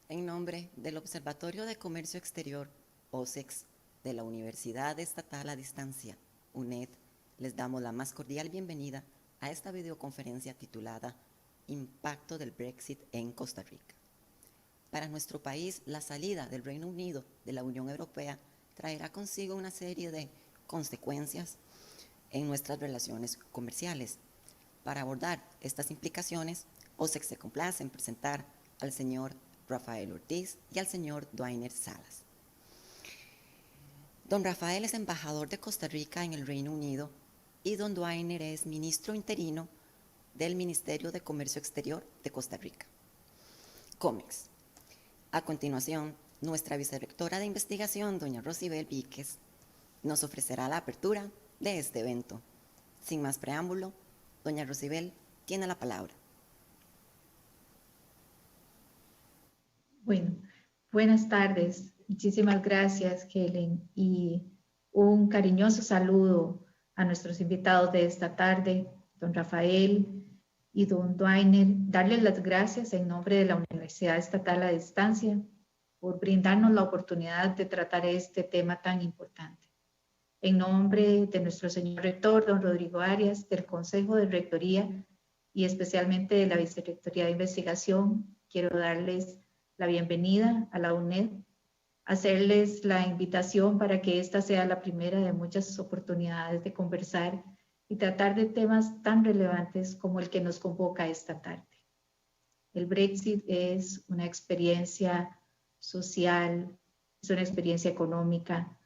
En nombre del Observatorio de Comercio Exterior, OSEX, de la Universidad Estatal a Distancia, UNED, les damos la más cordial bienvenida a esta videoconferencia titulada Impacto del Brexit en Costa Rica. Para nuestro país, la salida del Reino Unido de la Unión Europea traerá consigo una serie de consecuencias en nuestras relaciones comerciales. Para abordar estas implicaciones, OSEX se complace en presentar al señor Rafael Ortiz y al señor Dwainer Salas. Don Rafael es embajador de Costa Rica en el Reino Unido y don Dwainer es ministro interino del Ministerio de Comercio Exterior de Costa Rica, COMEX. A continuación, nuestra vicerrectora de investigación, doña Rosibel Víquez, nos ofrecerá la apertura de este evento. Sin más preámbulo, doña Rosibel tiene la palabra. Bueno, buenas tardes. Muchísimas gracias, Helen, y un cariñoso saludo a nuestros invitados de esta tarde, don Rafael y don Dwainer. Darles las gracias en nombre de la Universidad Estatal a Distancia por brindarnos la oportunidad de tratar este tema tan importante. En nombre de nuestro señor rector, don Rodrigo Arias, del Consejo de Rectoría y especialmente de la Vicerrectoría de Investigación, quiero darles la bienvenida a la UNED, hacerles la invitación para que esta sea la primera de muchas oportunidades de conversar y tratar de temas tan relevantes como el que nos convoca esta tarde. El Brexit es una experiencia social, es una experiencia económica,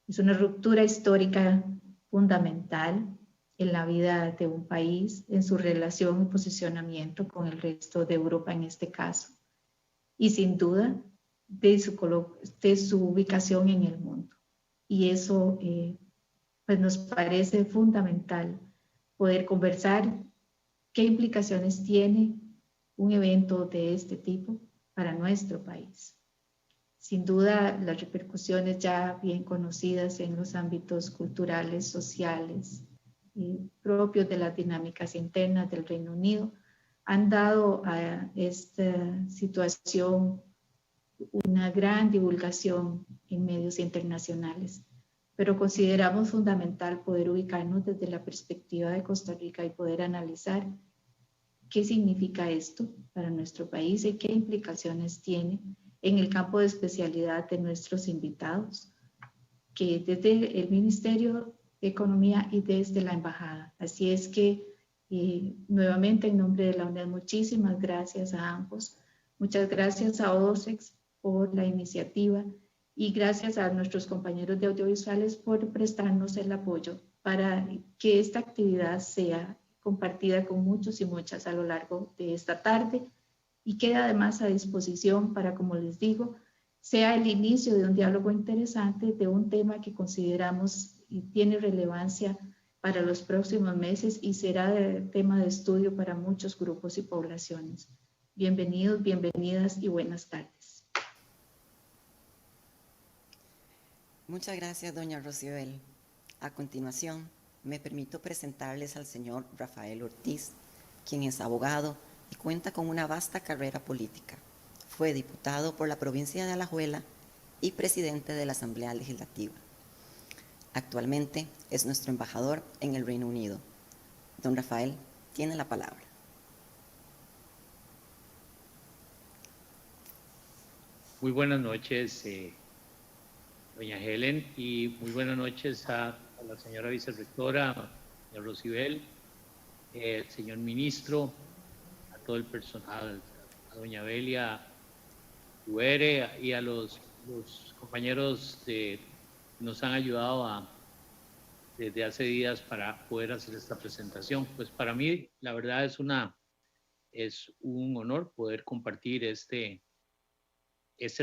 es una ruptura histórica fundamental en la vida de un país, en su relación y posicionamiento con el resto de Europa en este caso, y sin duda de su ubicación en el mundo. Y eso pues nos parece fundamental poder conversar qué implicaciones tiene un evento de este tipo para nuestro país. Sin duda, las repercusiones ya bien conocidas en los ámbitos culturales, sociales, propios de las dinámicas internas del Reino Unido, han dado a esta situación una gran divulgación en medios internacionales, pero consideramos fundamental poder ubicarnos desde la perspectiva de Costa Rica y poder analizar qué significa esto para nuestro país y qué implicaciones tiene en el campo de especialidad de nuestros invitados, que desde el Ministerio de Economía y desde la Embajada. Así es que nuevamente en nombre de la UNED, muchísimas gracias a ambos. Muchas gracias a OSEX por la iniciativa y gracias a nuestros compañeros de audiovisuales por prestarnos el apoyo para que esta actividad sea compartida con muchos y muchas a lo largo de esta tarde y queda además a disposición para, como les digo, sea el inicio de un diálogo interesante de un tema que consideramos y tiene relevancia para los próximos meses y será tema de estudio para muchos grupos y poblaciones. Bienvenidos, bienvenidas y buenas tardes. Muchas gracias, doña Rosibel. A continuación, me permito presentarles al señor Rafael Ortiz, quien es abogado y cuenta con una vasta carrera política. Fue diputado por la provincia de Alajuela y presidente de la Asamblea Legislativa. Actualmente es nuestro embajador en el Reino Unido. Don Rafael tiene la palabra. Muy buenas noches, doña Helen, y muy buenas noches a la señora vicerrectora, doña Rosibel, señor ministro, a todo el personal, a doña Belia Uere y a los compañeros que nos han ayudado desde hace días para poder hacer esta presentación. Pues para mí, la verdad, es un honor poder compartir este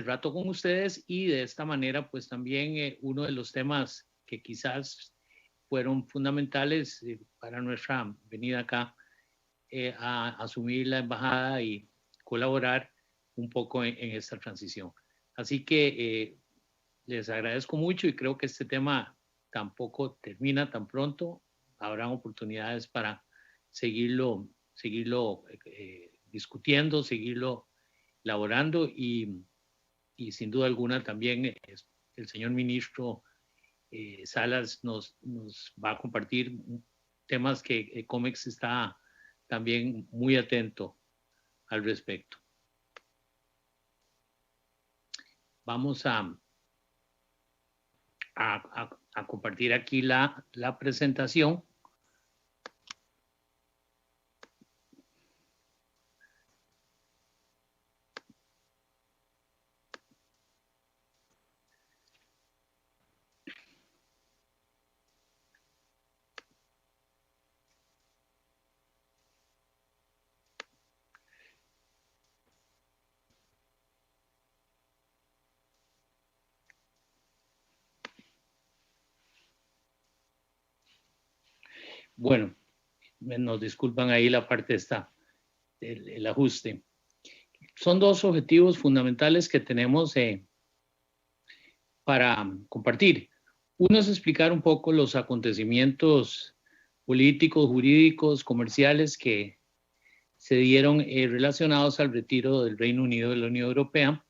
rato con ustedes y de esta manera pues también uno de los temas que quizás fueron fundamentales para nuestra venida acá a asumir la embajada y colaborar un poco en esta transición. Así que les agradezco mucho y creo que este tema tampoco termina tan pronto. Habrán oportunidades para seguirlo discutiendo, seguirlo elaborando y sin duda alguna también el señor ministro Salas nos va a compartir temas que COMEX está también muy atento al respecto. Vamos a compartir aquí la presentación. Bueno, nos disculpan ahí la parte esta, el ajuste. Son dos objetivos fundamentales que tenemos para compartir. Uno es explicar un poco los acontecimientos políticos, jurídicos, comerciales que se dieron relacionados al retiro del Reino Unido de la Unión Europea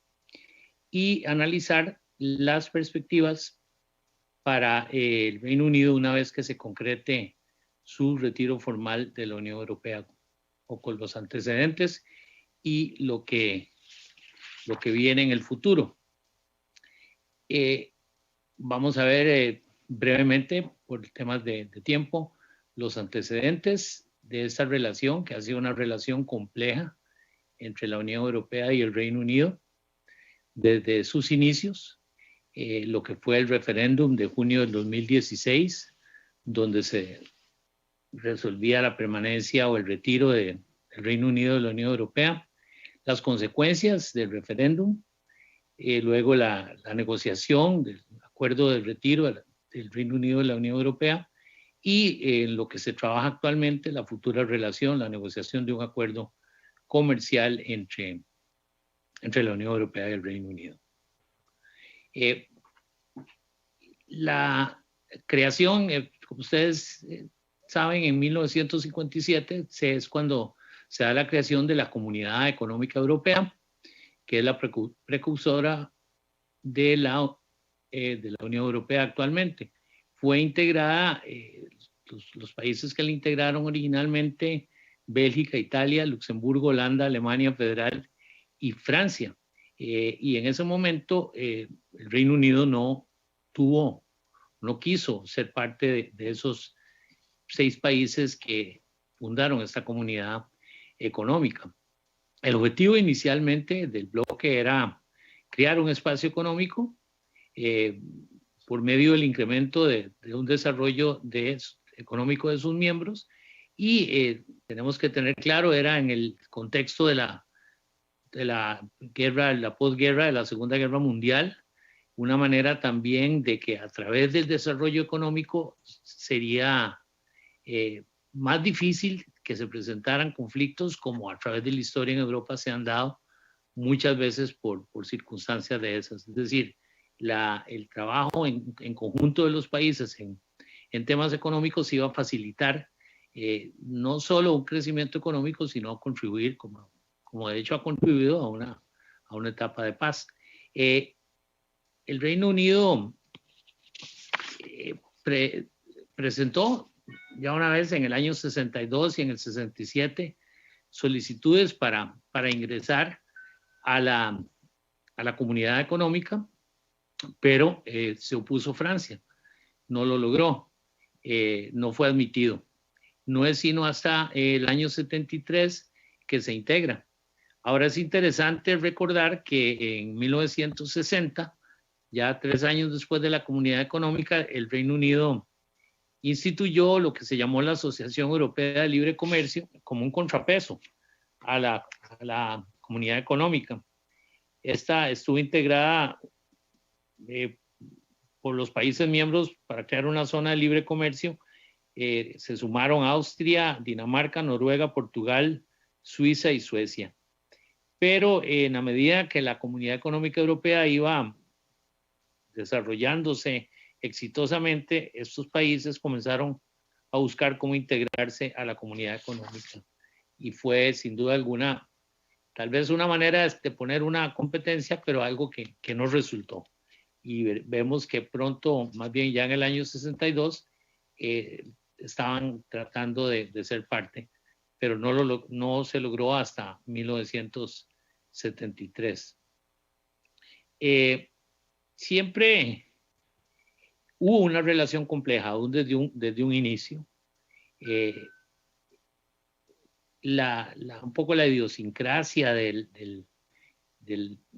y analizar las perspectivas para el Reino Unido una vez que se concrete su retiro formal de la Unión Europea, o con los antecedentes y lo que viene en el futuro. Vamos a ver brevemente, por temas de tiempo, los antecedentes de esta relación, que ha sido una relación compleja entre la Unión Europea y el Reino Unido desde sus inicios, lo que fue el referéndum de junio del 2016, donde se resolvía la permanencia o el retiro del Reino Unido de la Unión Europea, las consecuencias del referéndum, luego la negociación del acuerdo de retiro del Reino Unido de la Unión Europea y en lo que se trabaja actualmente, la futura relación, la negociación de un acuerdo comercial entre la Unión Europea y el Reino Unido. La creación, como ustedes saben, en 1957 es cuando se da la creación de la Comunidad Económica Europea, que es la precursora de la Unión Europea actualmente. Fue integrada, los países que la integraron originalmente, Bélgica, Italia, Luxemburgo, Holanda, Alemania Federal y Francia. Y en ese momento el Reino Unido no quiso ser parte de esos 6 países que fundaron esta comunidad económica. El objetivo inicialmente del bloque era crear un espacio económico por medio del incremento de un desarrollo económico de sus miembros y tenemos que tener claro, era en el contexto de la guerra, la posguerra de la Segunda Guerra Mundial, una manera también de que a través del desarrollo económico sería más difícil que se presentaran conflictos como a través de la historia en Europa se han dado muchas veces por circunstancias de esas. Es decir, el trabajo en conjunto de los países en temas económicos iba a facilitar no solo un crecimiento económico, sino a contribuir, como de hecho ha contribuido a una etapa de paz. El Reino Unido presentó ya una vez en el año 62 y en el 67 solicitudes para ingresar a la comunidad económica, pero se opuso Francia, no lo logró, no fue admitido. No es sino hasta el año 73 que se integra. Ahora es interesante recordar que en 1960, ya 3 años después de la comunidad económica, el Reino Unido instituyó lo que se llamó la Asociación Europea de Libre Comercio como un contrapeso a la comunidad económica. Esta estuvo integrada por los países miembros para crear una zona de libre comercio. Se sumaron Austria, Dinamarca, Noruega, Portugal, Suiza y Suecia. Pero en la medida que la Comunidad Económica Europea iba desarrollándose exitosamente, estos países comenzaron a buscar cómo integrarse a la comunidad económica. Y fue sin duda alguna tal vez una manera de poner una competencia, pero algo que no resultó. Y vemos que pronto, más bien ya en el año 62, estaban tratando de ser parte, pero no se logró hasta 1973. Siempre hubo una relación compleja, aún desde un inicio. Un poco la idiosincrasia de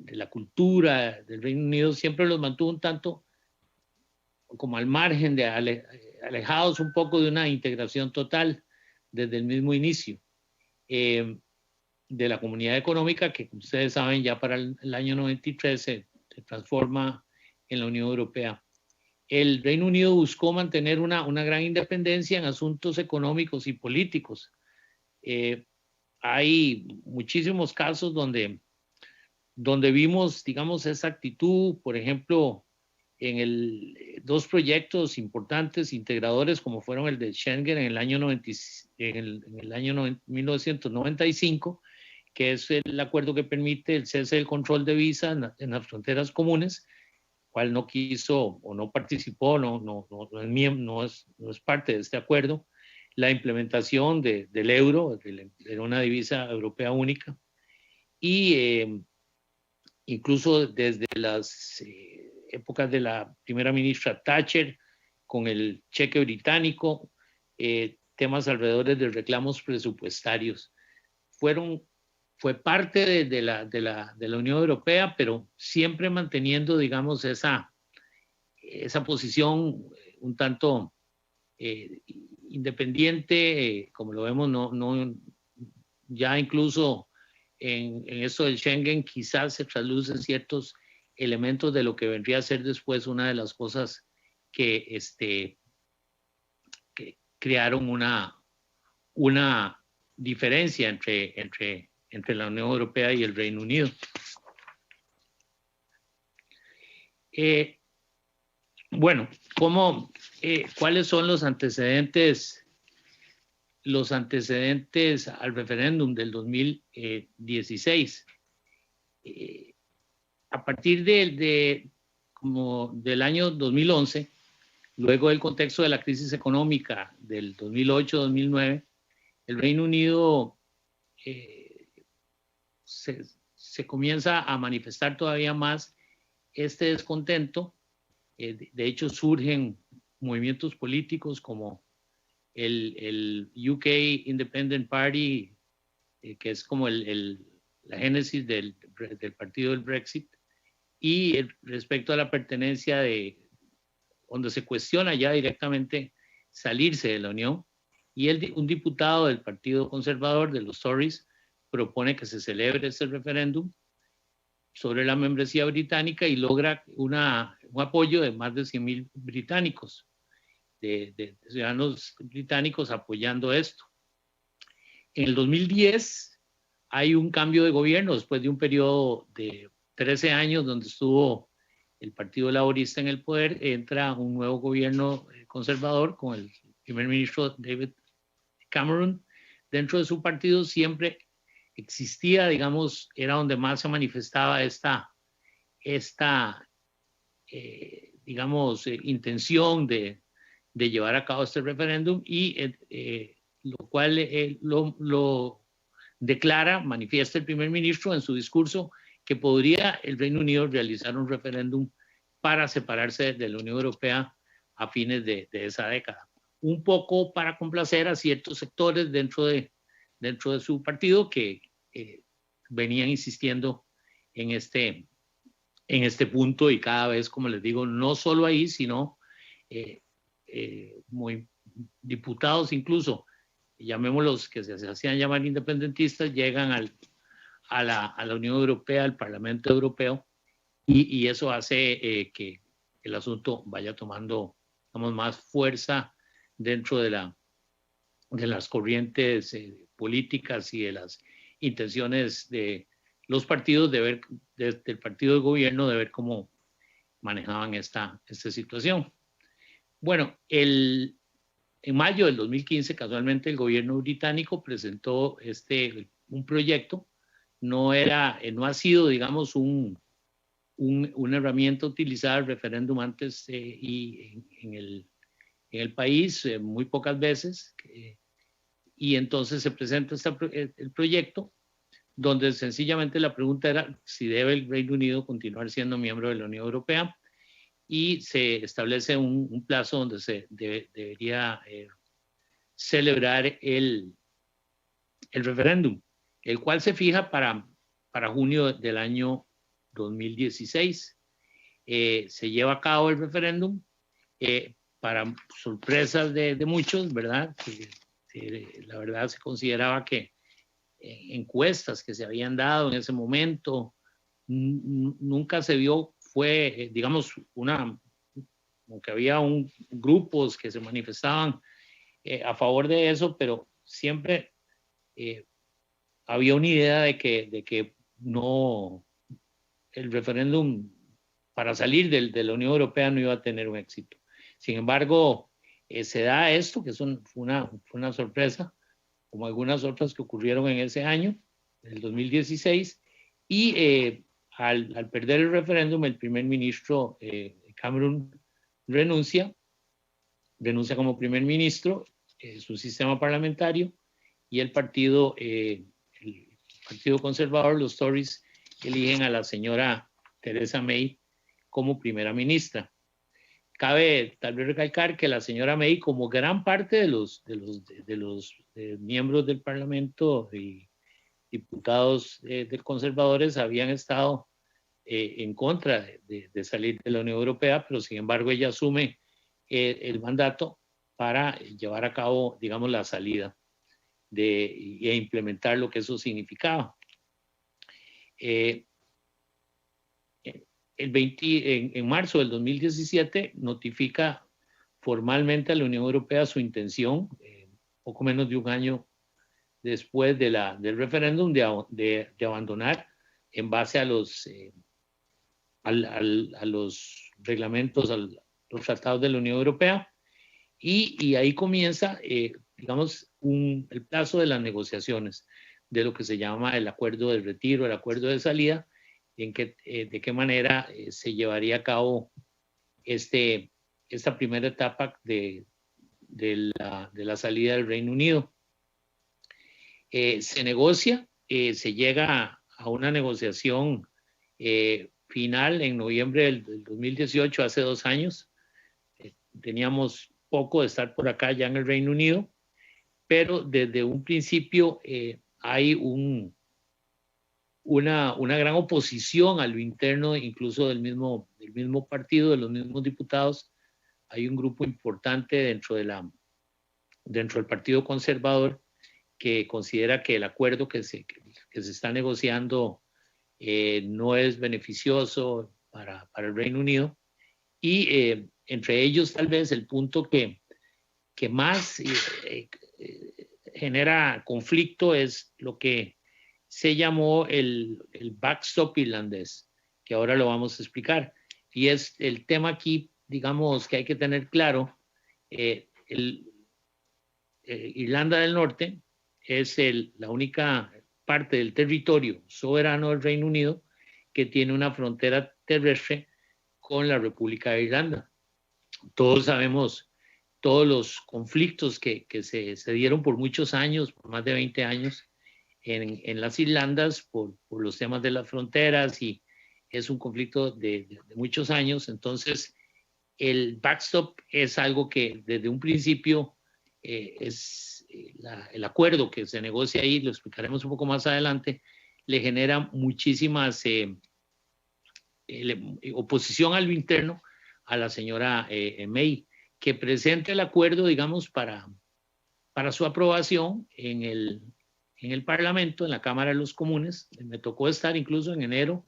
la cultura del Reino Unido siempre los mantuvo un tanto como al margen, alejados un poco de una integración total desde el mismo inicio de la Comunidad Económica, que como ustedes saben ya para el año 93 se transforma en la Unión Europea. El Reino Unido buscó mantener una gran independencia en asuntos económicos y políticos. Hay muchísimos casos donde vimos, digamos, esa actitud, por ejemplo, en dos proyectos importantes, integradores, como fueron el de Schengen en el año 1995, que es el acuerdo que permite el cese del control de visa en las fronteras comunes, cual no quiso o no participó, no es parte de este acuerdo. La implementación del euro, de una divisa europea única, y incluso desde las épocas de la primera ministra Thatcher, con el cheque británico, temas alrededor de reclamos presupuestarios. Fue parte de la Unión Europea, pero siempre manteniendo, digamos, esa posición un tanto independiente, como lo vemos, ya incluso en esto del Schengen quizás se traducen ciertos elementos de lo que vendría a ser después una de las cosas que crearon una diferencia entre la Unión Europea y el Reino Unido. Bueno, ¿cuáles son los antecedentes al referéndum del 2016? A partir como del año 2011, luego del contexto de la crisis económica del 2008-2009, el Reino Unido se comienza a manifestar todavía más este descontento. De hecho, surgen movimientos políticos como el UK Independent Party, que es como la génesis del partido del Brexit, y respecto a la pertenencia donde se cuestiona ya directamente salirse de la Unión, y un diputado del Partido Conservador, de los Tories, propone que se celebre ese referéndum sobre la membresía británica y logra un apoyo de más de 100,000 británicos, de ciudadanos británicos apoyando esto. En el 2010 hay un cambio de gobierno después de un periodo de 13 años donde estuvo el Partido Laborista en el poder. Entra un nuevo gobierno conservador con el primer ministro David Cameron. Dentro de su partido siempre existía, digamos, era donde más se manifestaba esta intención de llevar a cabo este referéndum, y lo cual lo declara, manifiesta el primer ministro en su discurso, que podría el Reino Unido realizar un referéndum para separarse de la Unión Europea a fines de esa década. Un poco para complacer a ciertos sectores dentro de su partido que venían insistiendo en este punto, y cada vez, como les digo, no solo ahí, sino diputados incluso, llamémoslos, que se hacían llamar independentistas, llegan a la Unión Europea, al Parlamento Europeo, y eso hace que el asunto vaya tomando, digamos, más fuerza dentro de las corrientes políticas y de las intenciones de los partidos del partido de gobierno, de ver cómo manejaban esta situación. Bueno, en mayo del 2015, casualmente, el gobierno británico presentó un proyecto no ha sido, digamos, una herramienta utilizada el referéndum antes y en el país muy pocas veces. Y entonces se presenta el proyecto donde sencillamente la pregunta era si debe el Reino Unido continuar siendo miembro de la Unión Europea, y se establece un plazo donde se debería celebrar el referéndum, el cual se fija para junio del año 2016. Se lleva a cabo el referéndum para sorpresas de muchos, ¿verdad? La verdad se consideraba que encuestas que se habían dado en ese momento nunca se vio, fue, digamos, aunque había grupos que se manifestaban a favor de eso, pero siempre había una idea de que no, el referéndum para salir de la Unión Europea no iba a tener un éxito. Sin embargo, se da esto, que fue una sorpresa, como algunas otras que ocurrieron en ese año, el 2016, y al perder el referéndum, el primer ministro Cameron renuncia como primer ministro, su sistema parlamentario, y el partido conservador, los Tories, eligen a la señora Theresa May como primera ministra. Cabe tal vez recalcar que la señora May, como gran parte de los miembros del Parlamento y diputados conservadores, habían estado en contra de salir de la Unión Europea, pero sin embargo ella asume el mandato para llevar a cabo, digamos, la salida e implementar lo que eso significaba. En marzo del 2017 notifica formalmente a la Unión Europea su intención, poco menos de un año después del referéndum, de abandonar en base a los reglamentos, a los tratados de la Unión Europea, y ahí comienza, digamos, el plazo de las negociaciones, de lo que se llama el acuerdo de retiro, el acuerdo de salida, de qué manera se llevaría a cabo esta primera etapa de la salida del Reino Unido. Se negocia, se llega a una negociación final en noviembre del 2018, hace 2 años. Teníamos poco de estar por acá ya en el Reino Unido, pero desde un principio hay una gran oposición a lo interno, incluso del mismo partido, de los mismos diputados. Hay un grupo importante dentro del Partido Conservador que considera que el acuerdo que se está negociando no es beneficioso para el Reino Unido, y entre ellos tal vez el punto que más genera conflicto es lo que se llamó el backstop irlandés, que ahora lo vamos a explicar. Y es el tema aquí, digamos, que hay que tener claro. Irlanda del Norte es la única parte del territorio soberano del Reino Unido que tiene una frontera terrestre con la República de Irlanda. Todos sabemos todos los conflictos que se dieron por muchos años, por más de 20 años, en las Irlandas por los temas de las fronteras, y es un conflicto de muchos años. Entonces, el backstop es algo que desde un principio es el acuerdo que se negocia ahí, lo explicaremos un poco más adelante, le genera muchísimas oposición a lo interno a la señora May, que presenta el acuerdo, digamos, para su aprobación en el Parlamento, en la Cámara de los Comunes. Me tocó estar incluso en enero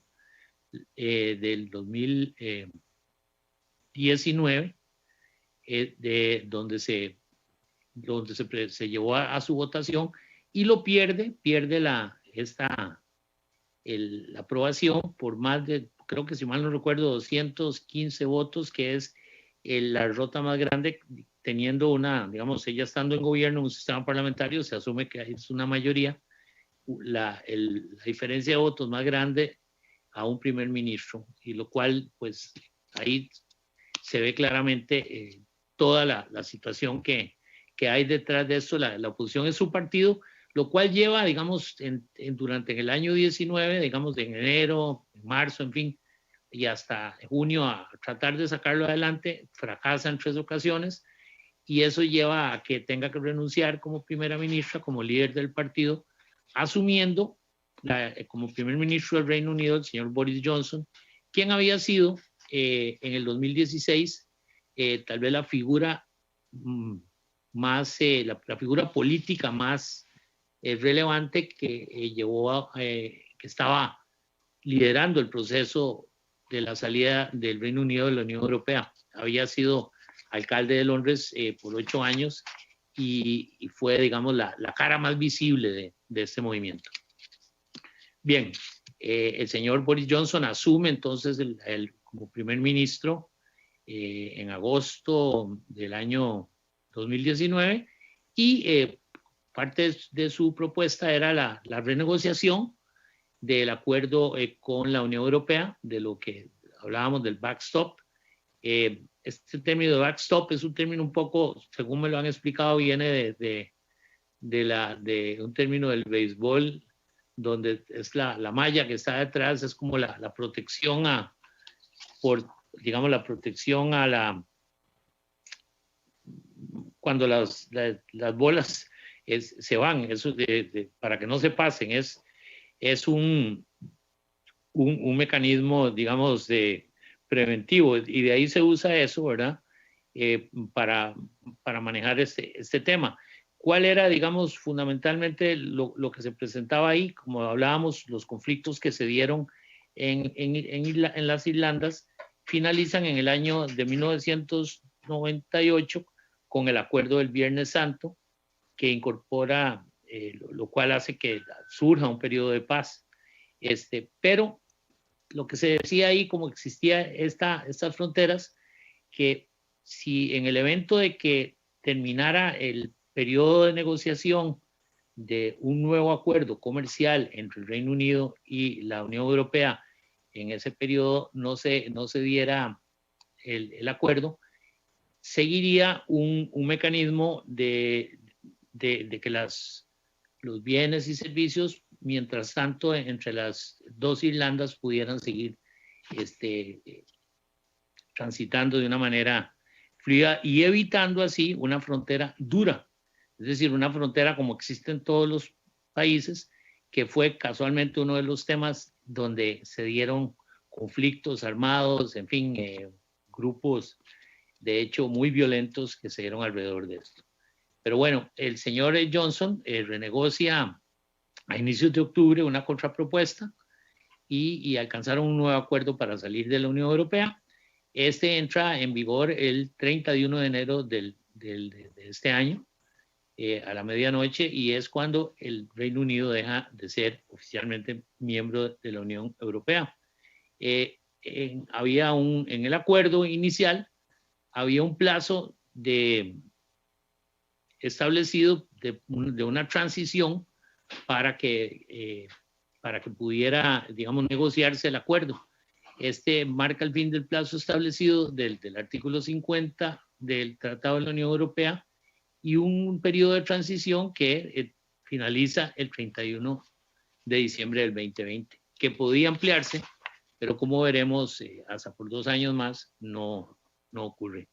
del 2019, donde se llevó a su votación, y lo pierde la aprobación por más de, creo que si mal no recuerdo, 215 votos, que es la derrota más grande, teniendo digamos, ella estando en gobierno, en un sistema parlamentario, se asume que es una mayoría, la diferencia de votos más grande a un primer ministro, y lo cual, pues, ahí se ve claramente toda la situación que hay detrás de esto. La oposición es su partido, lo cual lleva, digamos, durante el año 19, digamos, de enero, marzo, en fin, y hasta junio a tratar de sacarlo adelante. Fracasa en 3 ocasiones, y eso lleva a que tenga que renunciar como primera ministra, como líder del partido, asumiendo como primer ministro del Reino Unido el señor Boris Johnson, quien había sido en el 2016 tal vez la figura más, la figura política más relevante que que estaba liderando el proceso de la salida del Reino Unido de la Unión Europea. Había sido alcalde de Londres por 8 años y fue, digamos, la cara más visible de este movimiento. Bien, el señor Boris Johnson asume entonces como primer ministro en agosto del año 2019, y parte de su propuesta era la renegociación del acuerdo con la Unión Europea, de lo que hablábamos del backstop. Este término de backstop es un término un poco, según me lo han explicado, viene de un término del béisbol, donde es la malla que está detrás, es como la protección digamos, la protección cuando las bolas se van, eso para que no se pasen, es un mecanismo, digamos, preventivo, y de ahí se usa eso, ¿verdad? Para manejar este tema. ¿Cuál era, digamos, fundamentalmente lo que se presentaba ahí? Como hablábamos, los conflictos que se dieron en las Irlandas finalizan en el año de 1998 con el acuerdo del Viernes Santo, que incorpora, lo cual hace que surja un periodo de paz. Pero lo que se decía ahí, como existía estas fronteras, que si en el evento de que terminara el periodo de negociación de un nuevo acuerdo comercial entre el Reino Unido y la Unión Europea, en ese periodo no se diera el acuerdo, seguiría un mecanismo de que los bienes y servicios, mientras tanto, entre las 2 Irlandas pudieran seguir transitando de una manera fluida y evitando así una frontera dura, es decir, una frontera como existe en todos los países, que fue casualmente uno de los temas donde se dieron conflictos armados, en fin, grupos de hecho muy violentos que se dieron alrededor de esto. Pero bueno, el señor Johnson renegocia a inicios de octubre una contrapropuesta y alcanzaron un nuevo acuerdo para salir de la Unión Europea. Este entra en vigor el 31 de enero de este año, a la medianoche, y es cuando el Reino Unido deja de ser oficialmente miembro de la Unión Europea. En el acuerdo inicial había un plazo establecido de una transición para que pudiera, digamos, negociarse el acuerdo. Marca el fin del plazo establecido del artículo 50 del Tratado de la Unión Europea, y un periodo de transición que finaliza el 31 de diciembre del 2020, que podía ampliarse, pero como veremos, hasta por 2 años más no ocurre.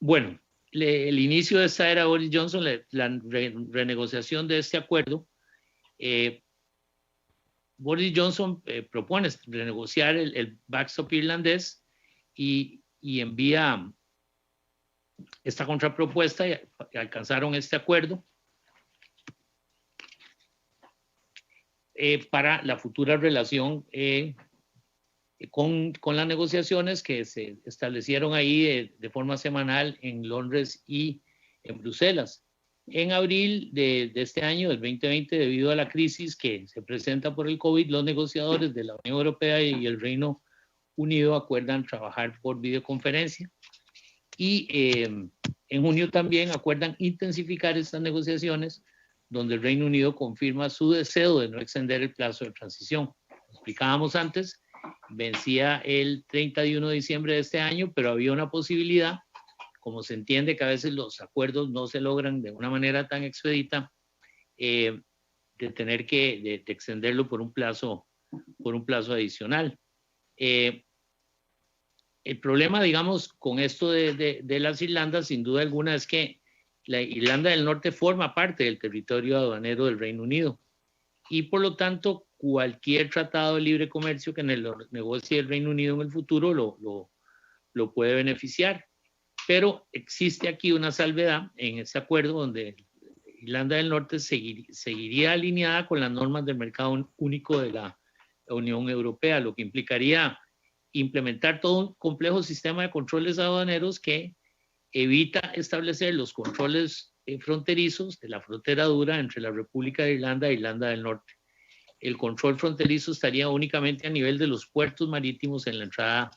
Bueno, el inicio de esta era Boris Johnson, la renegociación de este acuerdo. Boris Johnson propone renegociar el backstop irlandés y envía esta contrapropuesta, y alcanzaron este acuerdo para la futura relación con las negociaciones que se establecieron ahí de forma semanal en Londres y en Bruselas. En abril de este año, del 2020, debido a la crisis que se presenta por el COVID, los negociadores de la Unión Europea y el Reino Unido acuerdan trabajar por videoconferencia, y en junio también acuerdan intensificar estas negociaciones donde el Reino Unido confirma su deseo de no extender el plazo de transición. Lo explicábamos antes, vencía el 31 de diciembre de este año, pero había una posibilidad, como se entiende que a veces los acuerdos no se logran de una manera tan expedita, de tener que de extenderlo por un plazo adicional. El problema, digamos, con esto de las Irlandas, sin duda alguna, es que la Irlanda del Norte forma parte del territorio aduanero del Reino Unido y, por lo tanto, cualquier tratado de libre comercio que negocie el Reino Unido en el futuro lo puede beneficiar. Pero existe aquí una salvedad en ese acuerdo donde Irlanda del Norte seguiría alineada con las normas del mercado único de la Unión Europea, lo que implicaría implementar todo un complejo sistema de controles aduaneros que evita establecer los controles fronterizos de la frontera dura entre la República de Irlanda e Irlanda del Norte. El control fronterizo estaría únicamente a nivel de los puertos marítimos en la entrada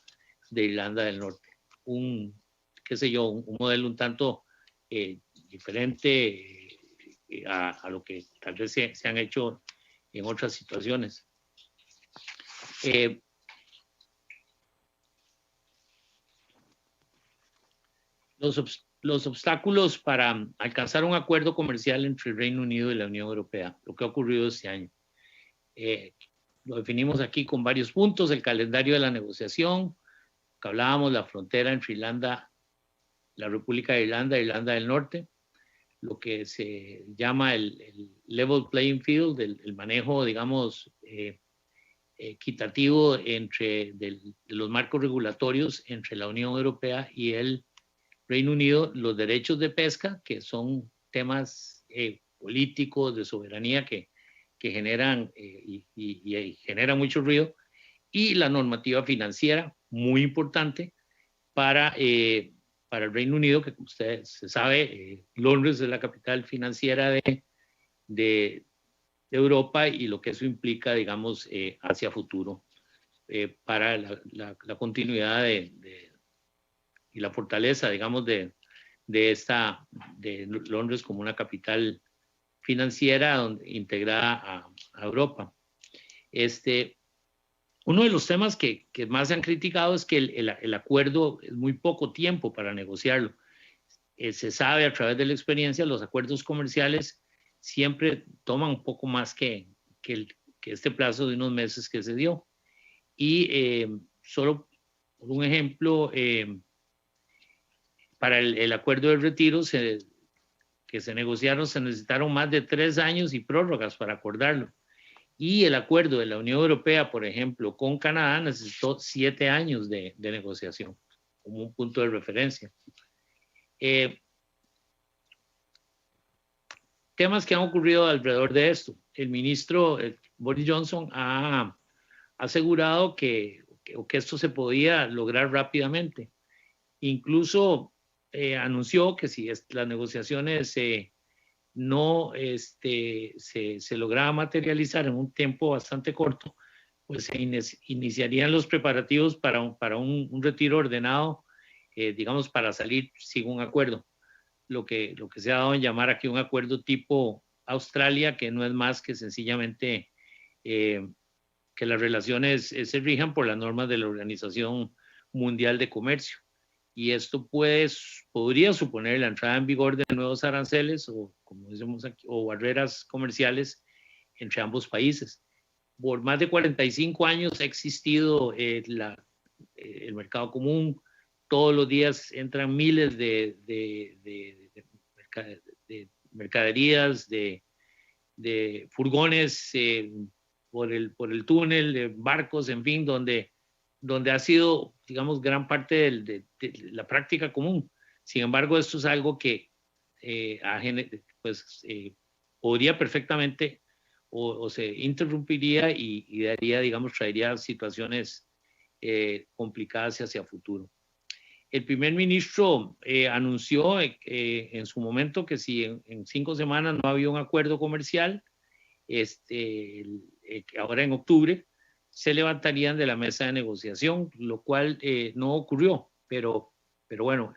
de Irlanda del Norte. Un modelo un tanto diferente a lo que tal vez se han hecho en otras situaciones. Los obstáculos para alcanzar un acuerdo comercial entre el Reino Unido y la Unión Europea, lo que ha ocurrido este año. Lo definimos aquí con varios puntos: el calendario de la negociación, que hablábamos, la frontera entre Irlanda, la República de Irlanda e Irlanda del Norte, lo que se llama el level playing field, el manejo, digamos, equitativo de los marcos regulatorios entre la Unión Europea y el Reino Unido, los derechos de pesca, que son temas políticos de soberanía que generan y generan mucho ruido, y la normativa financiera, muy importante para el Reino Unido, que como usted se sabe, Londres es la capital financiera de Europa, y lo que eso implica, digamos, hacia futuro, para la continuidad y la fortaleza, digamos, de Londres como una capital financiera integrada a Europa. Uno de los temas que más se han criticado es que el acuerdo es muy poco tiempo para negociarlo. Se sabe a través de la experiencia, los acuerdos comerciales siempre toman un poco más que este plazo de unos meses que se dio. Y solo por un ejemplo, para el acuerdo de retiro que se negociaron, se necesitaron más de 3 años y prórrogas para acordarlo. Y el acuerdo de la Unión Europea, por ejemplo, con Canadá, necesitó 7 años de negociación como un punto de referencia. Temas que han ocurrido alrededor de esto. El ministro Boris Johnson ha asegurado que esto se podía lograr rápidamente. Incluso anunció que si las negociaciones no se lograba materializar en un tiempo bastante corto, pues se iniciarían los preparativos para un retiro ordenado, digamos, para salir sin un acuerdo. Lo que se ha dado en llamar aquí un acuerdo tipo Australia, que no es más que sencillamente que las relaciones se rijan por las normas de la Organización Mundial de Comercio. Y esto podría suponer la entrada en vigor de nuevos aranceles o, como decimos aquí, o barreras comerciales entre ambos países. Por más de 45 años ha existido el mercado común. Todos los días entran miles de mercaderías, de furgones por el túnel, de barcos, en fin, donde ha sido, digamos, gran parte de la práctica común. Sin embargo, esto es algo que podría perfectamente o se interrumpiría y daría, digamos, traería situaciones complicadas hacia futuro. El primer ministro anunció en su momento que si en 5 semanas no había un acuerdo comercial, ahora en octubre, se levantarían de la mesa de negociación, lo cual no ocurrió, pero bueno,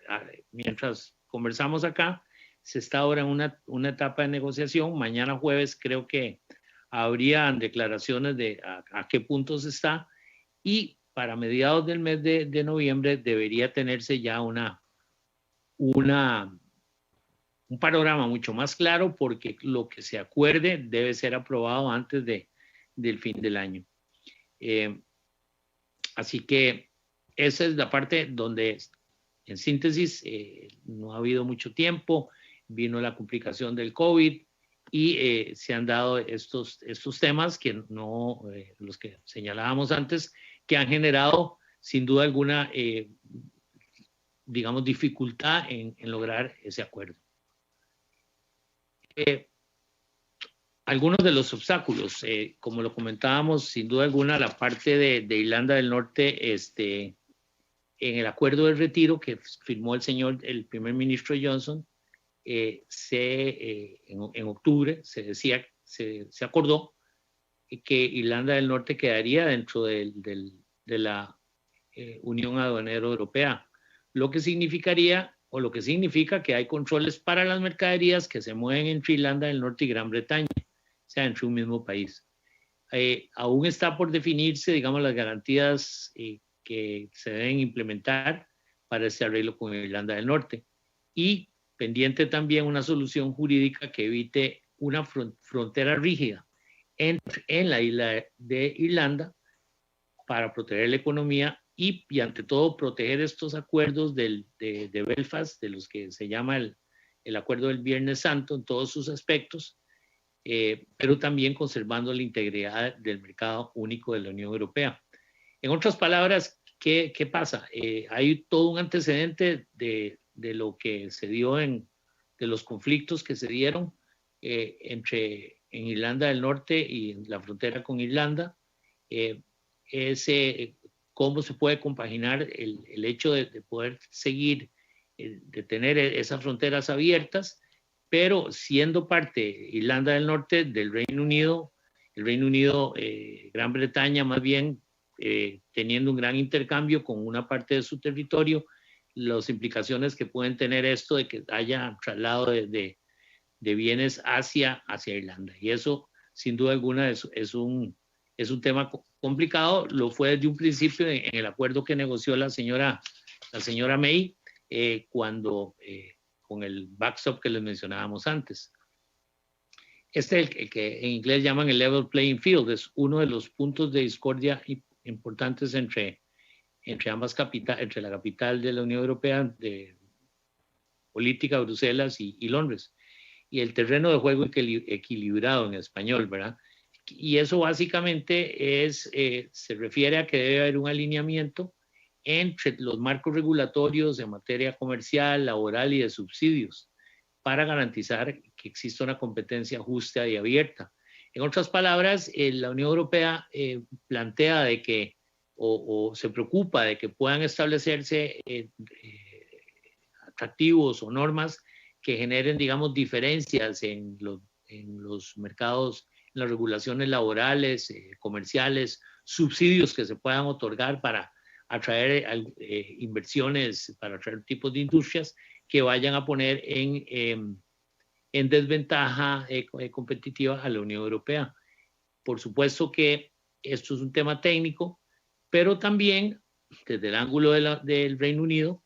mientras conversamos acá, Se está ahora en una etapa de negociación. Mañana jueves creo que habrían declaraciones de a qué punto se está, y para mediados del mes de noviembre debería tenerse ya un panorama mucho más claro, porque lo que se acuerde debe ser aprobado antes del fin del año. Así que esa es la parte donde, en síntesis, no ha habido mucho tiempo, vino la complicación del COVID y se han dado estos temas que no, los que señalábamos antes, que han generado sin duda alguna, digamos, dificultad en lograr ese acuerdo. Algunos de los obstáculos, como lo comentábamos, sin duda alguna, la parte de Irlanda del Norte, en el acuerdo de retiro que firmó el primer ministro Johnson, en octubre se acordó que Irlanda del Norte quedaría dentro de la Unión Aduanera Europea, lo que significaría, o lo que significa, que hay controles para las mercaderías que se mueven entre Irlanda del Norte y Gran Bretaña, o sea, entre un mismo país. Aún está por definirse, digamos, las garantías que se deben implementar para este arreglo con Irlanda del Norte, y pendiente también una solución jurídica que evite una frontera rígida en la isla de Irlanda para proteger la economía y ante todo proteger estos acuerdos de Belfast, de los que se llama el acuerdo del Viernes Santo en todos sus aspectos, pero también conservando la integridad del mercado único de la Unión Europea. En otras palabras, ¿qué pasa? Hay todo un antecedente de lo que se dio de los conflictos que se dieron en Irlanda del Norte y en la frontera con Irlanda. Cómo se puede compaginar el hecho de poder seguir, de tener esas fronteras abiertas, pero siendo parte Irlanda del Norte del Reino Unido, Gran Bretaña más bien, teniendo un gran intercambio con una parte de su territorio, las implicaciones que pueden tener esto de que haya traslado de bienes hacia Irlanda. Y eso, sin duda alguna, es un tema complicado. Lo fue desde un principio en el acuerdo que negoció la señora May, con el backstop que les mencionábamos antes. El que en inglés llaman el level playing field, es uno de los puntos de discordia importantes entre ambas capitales, entre la capital de la Unión Europea de política, Bruselas y Londres, y el terreno de juego equilibrado en español, ¿verdad? Y eso básicamente se refiere a que debe haber un alineamiento entre los marcos regulatorios en materia comercial, laboral y de subsidios para garantizar que exista una competencia justa y abierta. En otras palabras, la Unión Europea plantea de que, o se preocupa de que puedan establecerse atractivos o normas que generen, digamos, diferencias en los mercados, en las regulaciones laborales, comerciales, subsidios que se puedan otorgar para atraer inversiones, para atraer tipos de industrias que vayan a poner en desventaja competitiva a la Unión Europea. Por supuesto que esto es un tema técnico, pero también desde el ángulo del Reino Unido,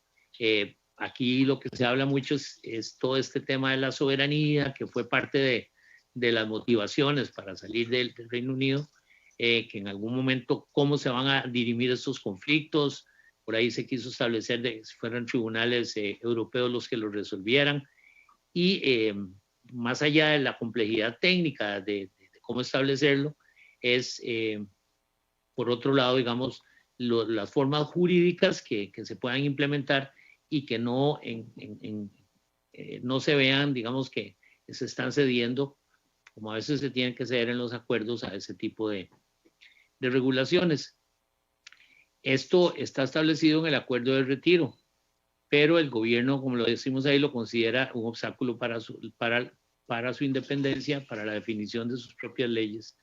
aquí lo que se habla mucho es todo este tema de la soberanía, que fue parte de las motivaciones para salir del Reino Unido, que en algún momento cómo se van a dirimir estos conflictos. Por ahí se quiso establecer que fueran tribunales europeos los que los resolvieran, y más allá de la complejidad técnica de cómo establecerlo, es por otro lado, digamos, las formas jurídicas que se puedan implementar y que no se vean, digamos, que se están cediendo, como a veces se tienen que ceder en los acuerdos, a ese tipo de regulaciones. Esto está establecido en el acuerdo de retiro, pero el gobierno, como lo decimos ahí, lo considera un obstáculo para su independencia, para la definición de sus propias leyes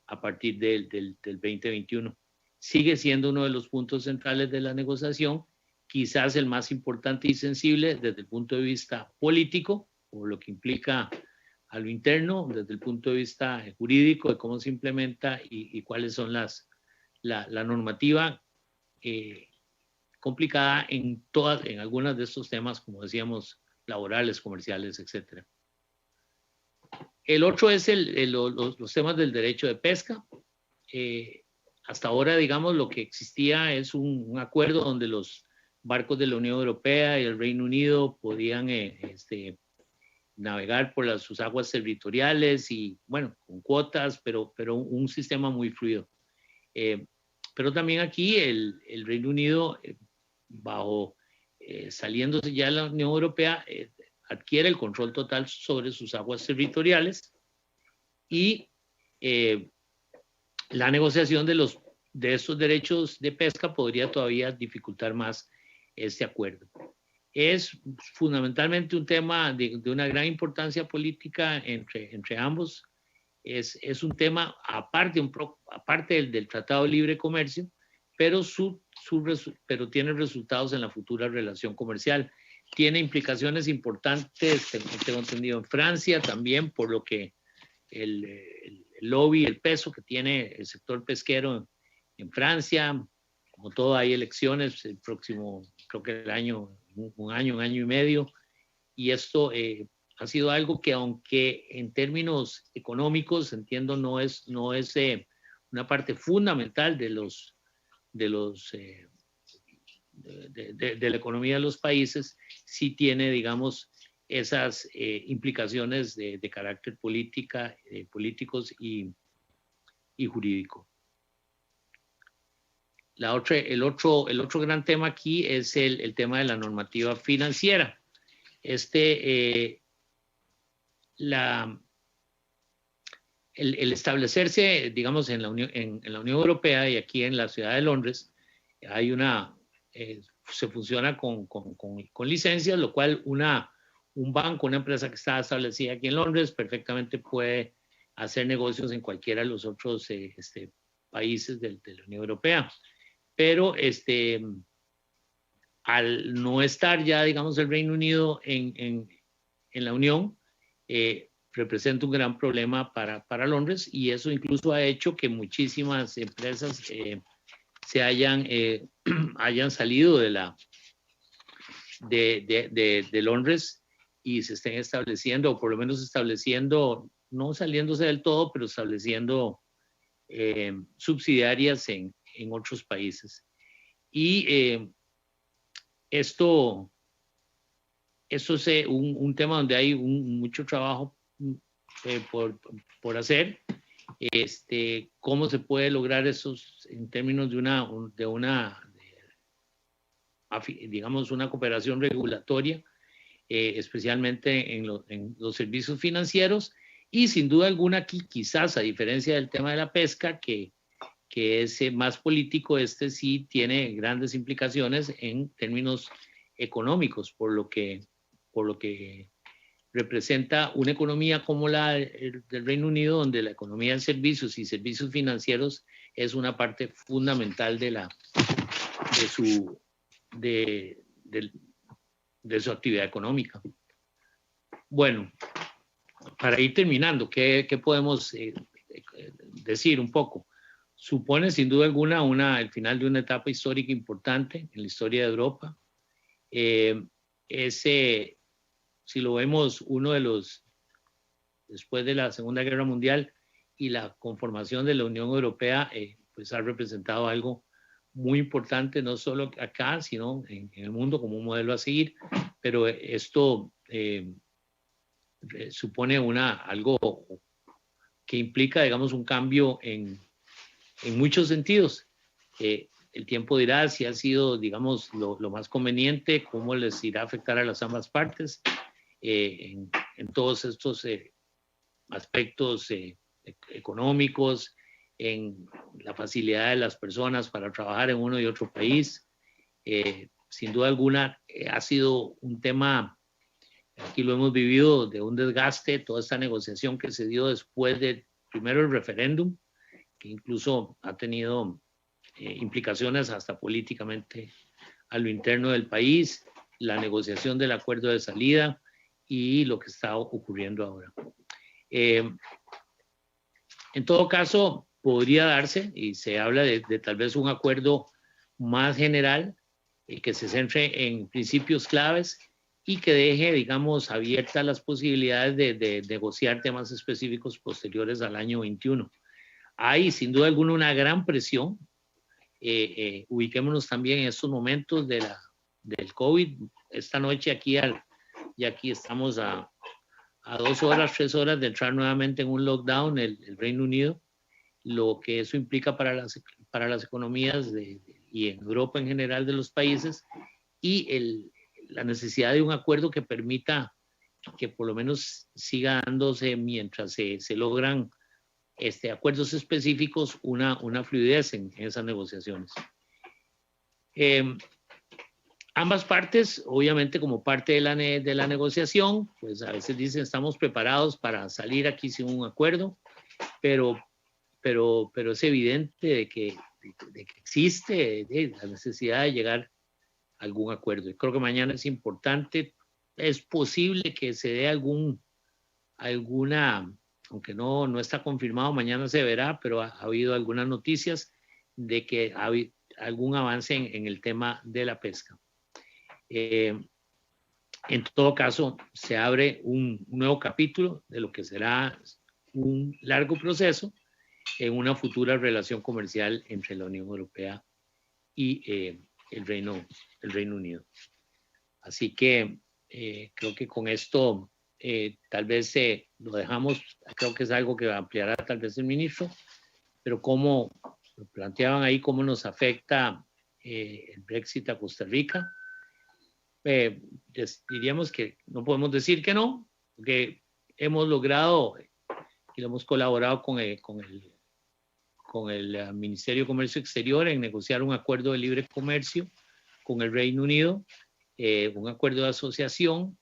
a partir del 2021. Sigue siendo uno de los puntos centrales de la negociación, quizás el más importante y sensible desde el punto de vista político, por lo que implica a lo interno desde el punto de vista jurídico de cómo se implementa y cuáles son la normativa complicada en algunas de estos temas, como decíamos, laborales, comerciales, etc. El otro es los temas del derecho de pesca. Hasta ahora, digamos, lo que existía es un acuerdo donde los barcos de la Unión Europea y el Reino Unido podían navegar por sus aguas territoriales y, bueno, con cuotas, pero un sistema muy fluido. Pero también aquí el Reino Unido, saliéndose ya de la Unión Europea, adquiere el control total sobre sus aguas territoriales y la negociación de estos derechos de pesca podría todavía dificultar más este acuerdo. Es fundamentalmente un tema de una gran importancia política entre ambos. Es un tema aparte del Tratado de Libre Comercio, pero tiene resultados en la futura relación comercial. Tiene implicaciones importantes, tengo entendido, en Francia también, por lo que el lobby, el peso que tiene el sector pesquero en Francia. Como todo, hay elecciones el próximo, creo que un año y medio, y esto ha sido algo que, aunque en términos económicos, entiendo, no es una parte fundamental de la economía de los países, sí tiene, digamos, esas implicaciones de carácter políticos y jurídico. El otro gran tema aquí es el tema de la normativa financiera. El establecerse, digamos, en la Unión Europea y aquí en la ciudad de Londres, hay se funciona con licencias, lo cual un banco, una empresa que está establecida aquí en Londres, perfectamente puede hacer negocios en cualquiera de los otros países de la Unión Europea. Pero al no estar ya, digamos, el Reino Unido en la Unión, representa un gran problema para Londres, y eso incluso ha hecho que muchísimas empresas se hayan salido de Londres y se estén estableciendo, o por lo menos estableciendo, no saliéndose del todo, pero estableciendo subsidiarias en otros países. Y esto es un tema donde hay mucho trabajo por hacer. ¿Cómo se puede lograr esos en términos digamos, una cooperación regulatoria, especialmente en los servicios financieros? Y sin duda alguna aquí, quizás a diferencia del tema de la pesca, que es más político, sí tiene grandes implicaciones en términos económicos, por lo que representa una economía como la del Reino Unido, donde la economía de servicios y servicios financieros es una parte fundamental de su actividad económica. Bueno, para ir terminando, ¿qué podemos decir un poco? Supone sin duda alguna el final de una etapa histórica importante en la historia de Europa. Si lo vemos, después de la Segunda Guerra Mundial y la conformación de la Unión Europea, pues ha representado algo muy importante, no solo acá, sino en el mundo como un modelo a seguir, pero esto supone algo que implica, digamos, un cambio en muchos sentidos. El tiempo dirá si ha sido, digamos, lo más conveniente, cómo les irá a afectar a las ambas partes en todos estos aspectos económicos, en la facilidad de las personas para trabajar en uno y otro país. Sin duda alguna ha sido un tema, aquí lo hemos vivido, de un desgaste, toda esta negociación que se dio después del primero el referéndum, que incluso ha tenido implicaciones hasta políticamente a lo interno del país, la negociación del acuerdo de salida y lo que está ocurriendo ahora. En todo caso, podría darse, y se habla de tal vez un acuerdo más general, que se centre en principios claves y que deje, digamos, abiertas las posibilidades de negociar temas específicos posteriores al año 21. Hay, sin duda alguna, una gran presión. Ubiquémonos también en estos momentos del COVID. Esta noche aquí estamos a 2 horas, 3 horas de entrar nuevamente en un lockdown, el Reino Unido, lo que eso implica para las economías y en Europa en general de los países, y la necesidad de un acuerdo que permita que por lo menos siga dándose mientras se logran acuerdos específicos, una fluidez en esas negociaciones. Ambas partes, obviamente como parte de la negociación, pues a veces dicen estamos preparados para salir aquí sin un acuerdo, pero es evidente de que existe la necesidad de llegar a algún acuerdo. Y creo que mañana es importante, es posible que se dé alguna, aunque no está confirmado, mañana se verá, pero ha habido algunas noticias de que ha habido algún avance en el tema de la pesca. En todo caso, se abre un nuevo capítulo de lo que será un largo proceso en una futura relación comercial entre la Unión Europea y el Reino Unido. Así que creo que con esto tal vez lo dejamos, creo que es algo que ampliará tal vez el ministro, pero como planteaban ahí, cómo nos afecta el Brexit a Costa Rica. Diríamos que no podemos decir que no, porque hemos logrado y hemos colaborado con el Ministerio de Comercio Exterior en negociar un acuerdo de libre comercio con el Reino Unido, un acuerdo de asociación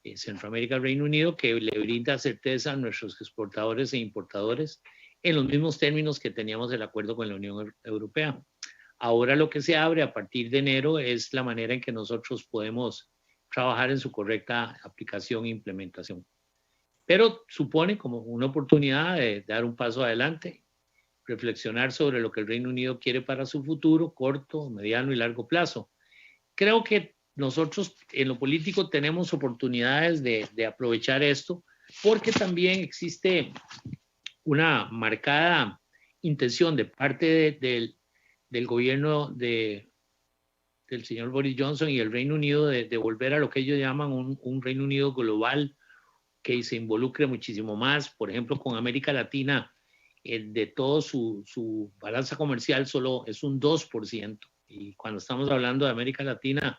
Centroamérica-Reino Unido que le brinda certeza a nuestros exportadores e importadores en los mismos términos que teníamos el acuerdo con la Unión Europea. Ahora lo que se abre a partir de enero es la manera en que nosotros podemos trabajar en su correcta aplicación e implementación. Pero supone como una oportunidad de dar un paso adelante, reflexionar sobre lo que el Reino Unido quiere para su futuro, corto, mediano y largo plazo. Creo que nosotros en lo político tenemos oportunidades de aprovechar esto, porque también existe una marcada intención de parte del gobierno del señor Boris Johnson y el Reino Unido de volver a lo que ellos llaman un Reino Unido global que se involucre muchísimo más. Por ejemplo, con América Latina, de todo su balanza comercial solo es un 2%. Y cuando estamos hablando de América Latina,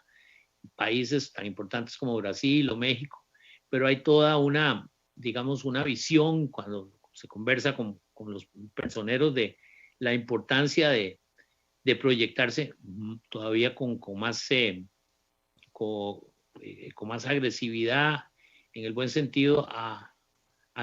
países tan importantes como Brasil o México, pero hay toda una, digamos, una visión cuando se conversa con los personeros de la importancia de proyectarse todavía con más agresividad, en el buen sentido, a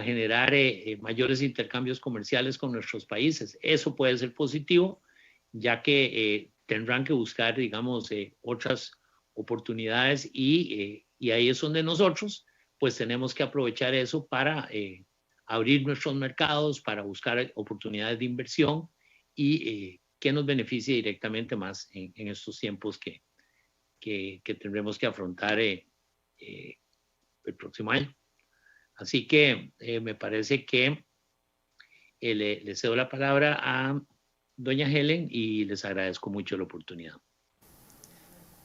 generar mayores intercambios comerciales con nuestros países. Eso puede ser positivo, ya que tendrán que buscar, digamos, otras oportunidades y ahí es donde nosotros pues tenemos que aprovechar eso para abrir nuestros mercados, para buscar oportunidades de inversión y que nos beneficie directamente más en estos tiempos que tendremos que afrontar el próximo año. Así que me parece que le cedo la palabra a doña Helen y les agradezco mucho la oportunidad.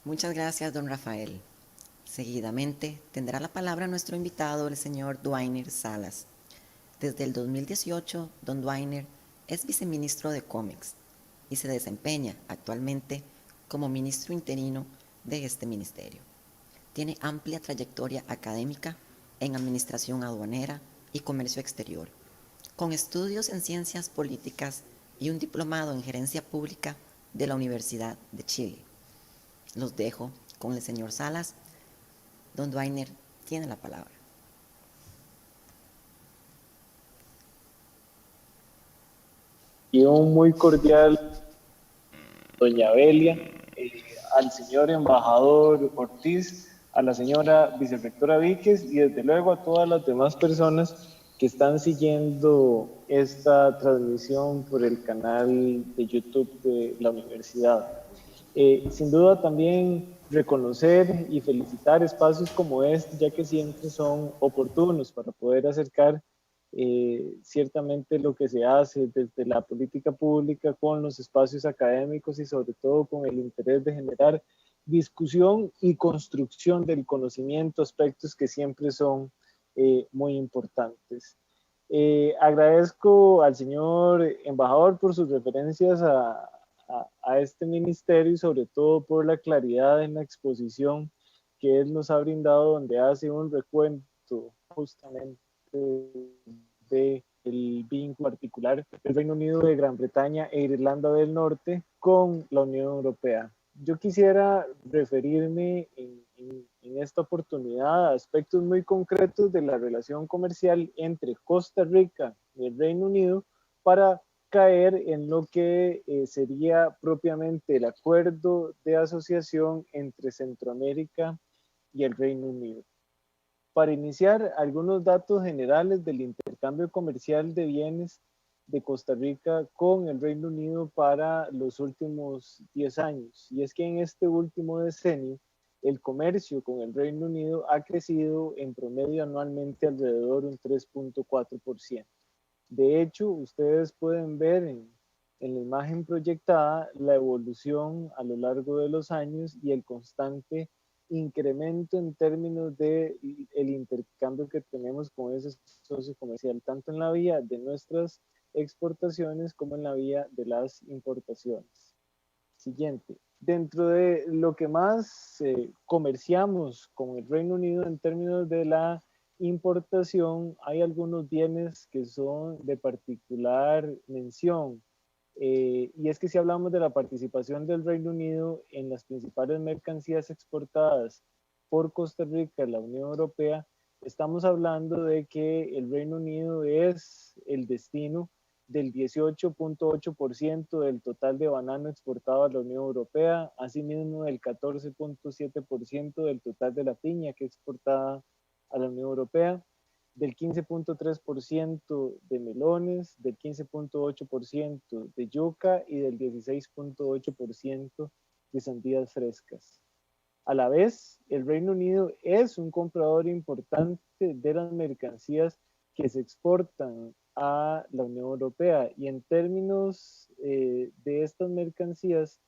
Muchas gracias, don Rafael. Seguidamente tendrá la palabra nuestro invitado, el señor Dwayner Salas. Desde el 2018, don Dwayner es viceministro de COMEX y se desempeña actualmente como ministro interino de este ministerio. Tiene amplia trayectoria académica en administración aduanera y comercio exterior, con estudios en ciencias políticas y un diplomado en gerencia pública de la Universidad de Chile. Los dejo con el señor Salas. Don Dwayner tiene la palabra. Y un muy cordial, doña Belia, al señor embajador Ortiz, a la señora vicerrectora Víquez y desde luego a todas las demás personas que están siguiendo esta transmisión por el canal de YouTube de la universidad. Sin duda también reconocer y felicitar espacios como este, ya que siempre son oportunos para poder acercar ciertamente lo que se hace desde la política pública con los espacios académicos y sobre todo con el interés de generar discusión y construcción del conocimiento, aspectos que siempre son muy importantes. Agradezco al señor embajador por sus referencias a este ministerio y sobre todo por la claridad en la exposición que él nos ha brindado, donde hace un recuento justamente del vínculo particular del Reino Unido de Gran Bretaña e Irlanda del Norte con la Unión Europea. Yo quisiera referirme en esta oportunidad a aspectos muy concretos de la relación comercial entre Costa Rica y el Reino Unido para caer en lo que sería propiamente el acuerdo de asociación entre Centroamérica y el Reino Unido. Para iniciar, algunos datos generales del intercambio comercial de bienes de Costa Rica con el Reino Unido para los últimos 10 años. Y es que en este último decenio, el comercio con el Reino Unido ha crecido en promedio anualmente alrededor de un 3.4%. De hecho, ustedes pueden ver en la imagen proyectada la evolución a lo largo de los años y el constante incremento en términos de el intercambio que tenemos con ese socio comercial, tanto en la vía de nuestras exportaciones como en la vía de las importaciones. Siguiente. Dentro de lo que más comerciamos con el Reino Unido en términos de la importación, hay algunos bienes que son de particular mención. Y es que si hablamos de la participación del Reino Unido en las principales mercancías exportadas por Costa Rica a la Unión Europea, estamos hablando de que el Reino Unido es el destino del 18.8% del total de banano exportado a la Unión Europea, asimismo del 14.7% del total de la piña que es exportada a la Unión Europea, del 15.3% de melones, del 15.8% de yuca y del 16.8% de sandías frescas. A la vez, el Reino Unido es un comprador importante de las mercancías que se exportan a la Unión Europea y en términos de estas mercancías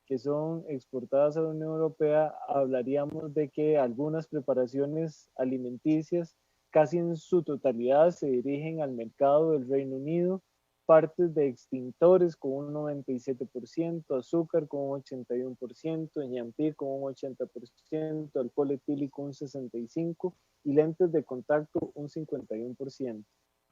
que son exportadas a la Unión Europea, hablaríamos de que algunas preparaciones alimenticias casi en su totalidad se dirigen al mercado del Reino Unido, partes de extintores con un 97%, azúcar con un 81%, ñampir con un 80%, alcohol etílico un 65% y lentes de contacto un 51%.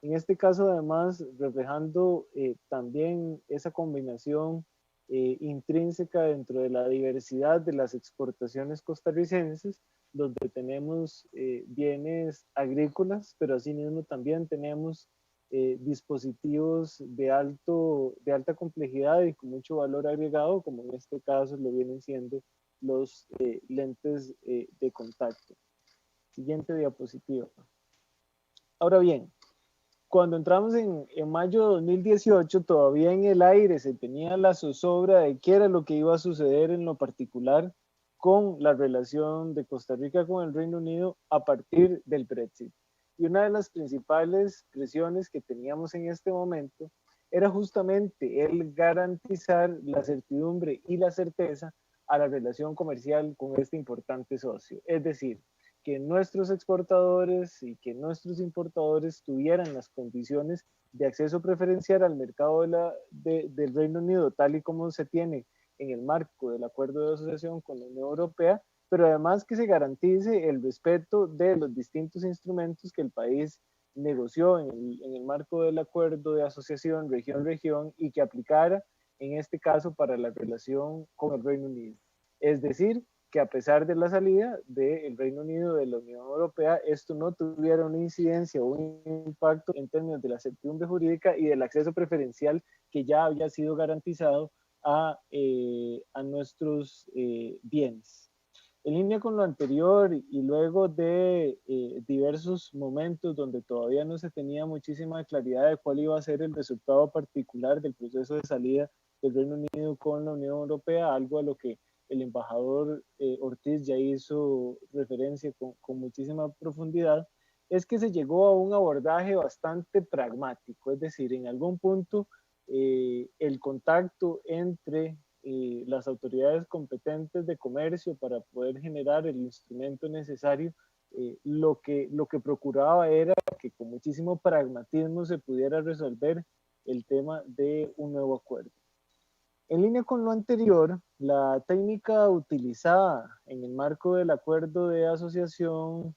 En este caso, además, reflejando también esa combinación intrínseca dentro de la diversidad de las exportaciones costarricenses, donde tenemos bienes agrícolas, pero asimismo también tenemos dispositivos de alta complejidad y con mucho valor agregado, como en este caso lo vienen siendo los lentes de contacto. Siguiente diapositiva. Ahora bien, cuando entramos en mayo de 2018, todavía en el aire se tenía la zozobra de qué era lo que iba a suceder en lo particular con la relación de Costa Rica con el Reino Unido a partir del Brexit. Y una de las principales presiones que teníamos en este momento era justamente el garantizar la certidumbre y la certeza a la relación comercial con este importante socio. Es decir, que nuestros exportadores y que nuestros importadores tuvieran las condiciones de acceso preferencial al mercado del Reino Unido, tal y como se tiene en el marco del acuerdo de asociación con la Unión Europea, pero además que se garantice el respeto de los distintos instrumentos que el país negoció en el marco del acuerdo de asociación región-región y que aplicara en este caso para la relación con el Reino Unido. Es decir, que a pesar de la salida del Reino Unido de la Unión Europea, esto no tuviera una incidencia o un impacto en términos de la certidumbre jurídica y del acceso preferencial que ya había sido garantizado a nuestros bienes. En línea con lo anterior y luego de diversos momentos donde todavía no se tenía muchísima claridad de cuál iba a ser el resultado particular del proceso de salida del Reino Unido con la Unión Europea, algo a lo que el embajador Ortiz ya hizo referencia con muchísima profundidad, es que se llegó a un abordaje bastante pragmático, es decir, en algún punto el contacto entre las autoridades competentes de comercio para poder generar el instrumento necesario, lo que procuraba era que con muchísimo pragmatismo se pudiera resolver el tema de un nuevo acuerdo. En línea con lo anterior, la técnica utilizada en el marco del acuerdo de asociación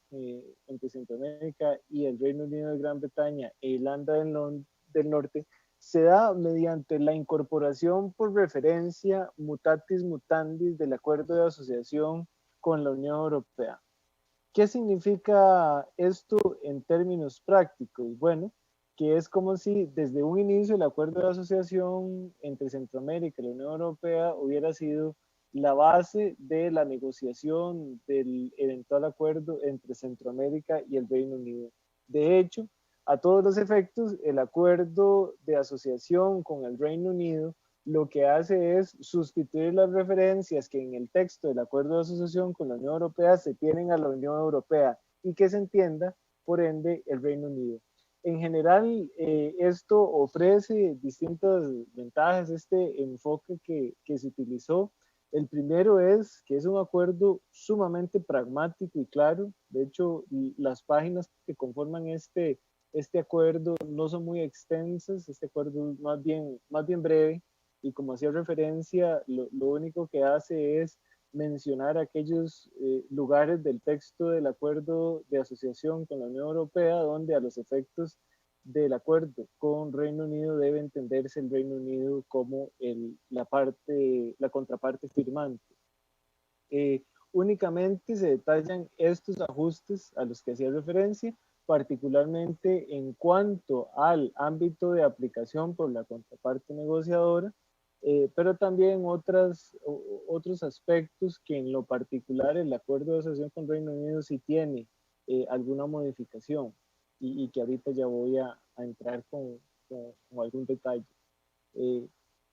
entre Centroamérica y el Reino Unido de Gran Bretaña e Irlanda del Norte se da mediante la incorporación por referencia mutatis mutandis del acuerdo de asociación con la Unión Europea. ¿Qué significa esto en términos prácticos? Bueno, que es como si desde un inicio el acuerdo de asociación entre Centroamérica y la Unión Europea hubiera sido la base de la negociación del eventual acuerdo entre Centroamérica y el Reino Unido. De hecho, a todos los efectos, el acuerdo de asociación con el Reino Unido lo que hace es sustituir las referencias que en el texto del acuerdo de asociación con la Unión Europea se tienen a la Unión Europea y que se entienda, por ende, el Reino Unido. En general, esto ofrece distintas ventajas, este enfoque que se utilizó. El primero es que es un acuerdo sumamente pragmático y claro. De hecho, las páginas que conforman este acuerdo no son muy extensas, este acuerdo es más bien breve, y como hacía referencia, lo único que hace es mencionar aquellos lugares del texto del acuerdo de asociación con la Unión Europea donde a los efectos del acuerdo con Reino Unido debe entenderse el Reino Unido como la contraparte firmante. Únicamente se detallan estos ajustes a los que hacía referencia, particularmente en cuanto al ámbito de aplicación por la contraparte negociadora, pero también otros aspectos que en lo particular el acuerdo de asociación con Reino Unido sí tiene alguna modificación y que ahorita ya voy a entrar con algún detalle.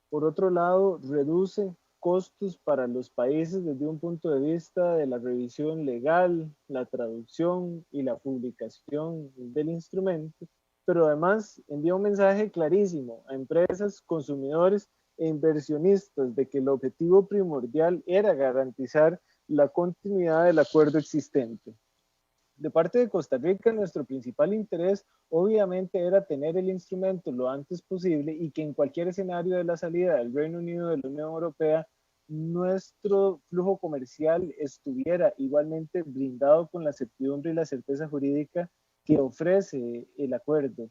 Por otro lado, reduce costos para los países desde un punto de vista de la revisión legal, la traducción y la publicación del instrumento, pero además envía un mensaje clarísimo a empresas, consumidores e inversionistas de que el objetivo primordial era garantizar la continuidad del acuerdo existente. De parte de Costa Rica, nuestro principal interés obviamente era tener el instrumento lo antes posible y que en cualquier escenario de la salida del Reino Unido de la Unión Europea, nuestro flujo comercial estuviera igualmente blindado con la certidumbre y la certeza jurídica que ofrece el acuerdo.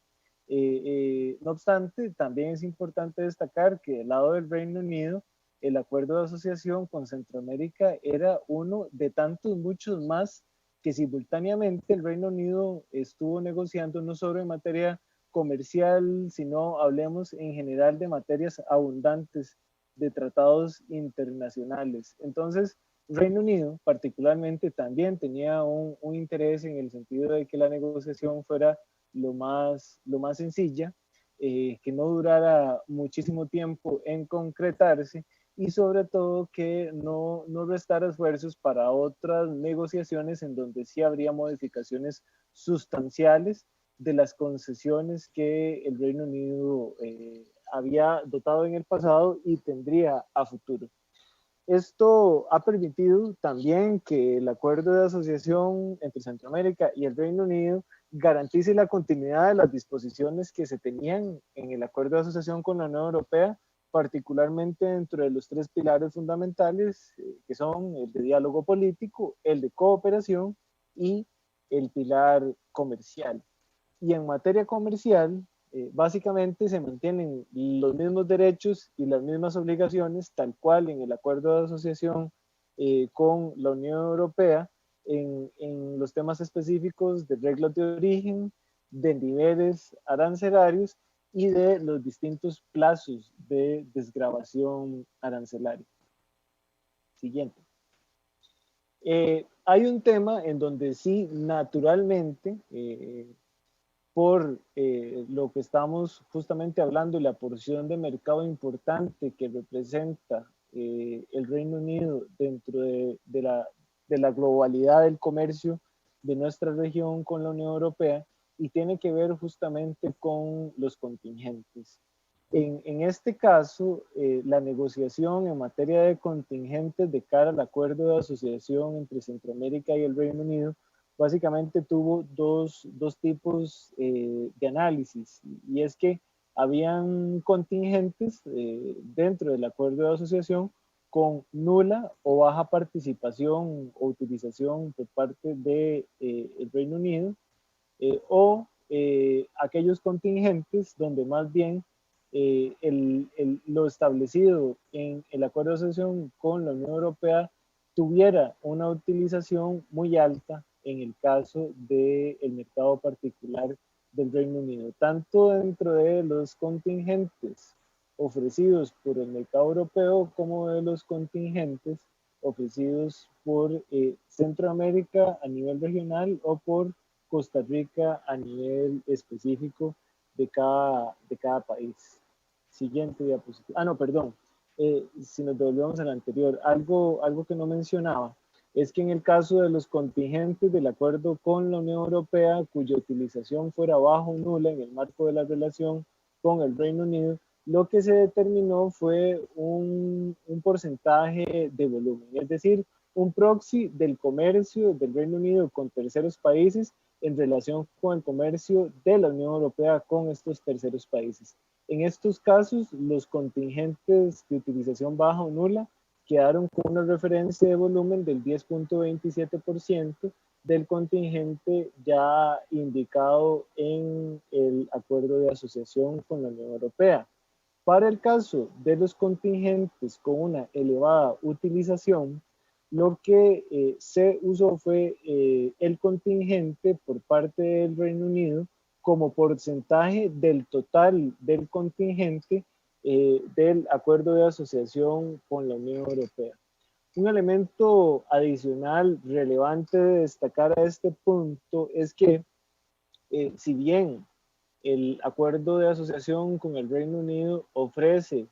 No obstante, también es importante destacar que del lado del Reino Unido, el acuerdo de asociación con Centroamérica era uno de tantos muchos más que simultáneamente el Reino Unido estuvo negociando no solo en materia comercial, sino hablemos en general de materias abundantes de tratados internacionales. Entonces, Reino Unido particularmente también tenía un interés en el sentido de que la negociación fuera lo más sencilla, que no durara muchísimo tiempo en concretarse y sobre todo que no restar esfuerzos para otras negociaciones en donde sí habría modificaciones sustanciales de las concesiones que el Reino Unido había dotado en el pasado y tendría a futuro. Esto ha permitido también que el acuerdo de asociación entre Centroamérica y el Reino Unido garantice la continuidad de las disposiciones que se tenían en el acuerdo de asociación con la Unión Europea, particularmente dentro de los tres pilares fundamentales, que son el de diálogo político, el de cooperación y el pilar comercial. Y en materia comercial, básicamente se mantienen los mismos derechos y las mismas obligaciones, tal cual en el acuerdo de asociación con la Unión Europea, en los temas específicos de reglas de origen, de niveles arancelarios y de los distintos plazos de desgravación arancelaria. Siguiente. Hay un tema en donde sí, naturalmente, por lo que estamos justamente hablando, la porción de mercado importante que representa el Reino Unido dentro de la globalidad del comercio de nuestra región con la Unión Europea, y tiene que ver justamente con los contingentes. En este caso, la negociación en materia de contingentes de cara al acuerdo de asociación entre Centroamérica y el Reino Unido básicamente tuvo dos tipos de análisis, y es que habían contingentes dentro del acuerdo de asociación con nula o baja participación o utilización por parte del Reino Unido, o aquellos contingentes donde más bien lo establecido en el acuerdo de asociación con la Unión Europea tuviera una utilización muy alta en el caso del mercado particular del Reino Unido, tanto dentro de los contingentes ofrecidos por el mercado europeo como de los contingentes ofrecidos por Centroamérica a nivel regional o por Costa Rica a nivel específico de cada país. Siguiente diapositiva. Ah, no, perdón. Si nos devolvemos al anterior, algo que no mencionaba es que en el caso de los contingentes del acuerdo con la Unión Europea, cuya utilización fuera baja o nula en el marco de la relación con el Reino Unido, lo que se determinó fue un porcentaje de volumen, es decir, un proxy del comercio del Reino Unido con terceros países en relación con el comercio de la Unión Europea con estos terceros países. En estos casos, los contingentes de utilización baja o nula quedaron con una referencia de volumen del 10.27% del contingente ya indicado en el acuerdo de asociación con la Unión Europea. Para el caso de los contingentes con una elevada utilización, lo que se usó fue el contingente por parte del Reino Unido como porcentaje del total del contingente del acuerdo de asociación con la Unión Europea. Un elemento adicional relevante de destacar a este punto es que si bien el acuerdo de asociación con el Reino Unido ofrece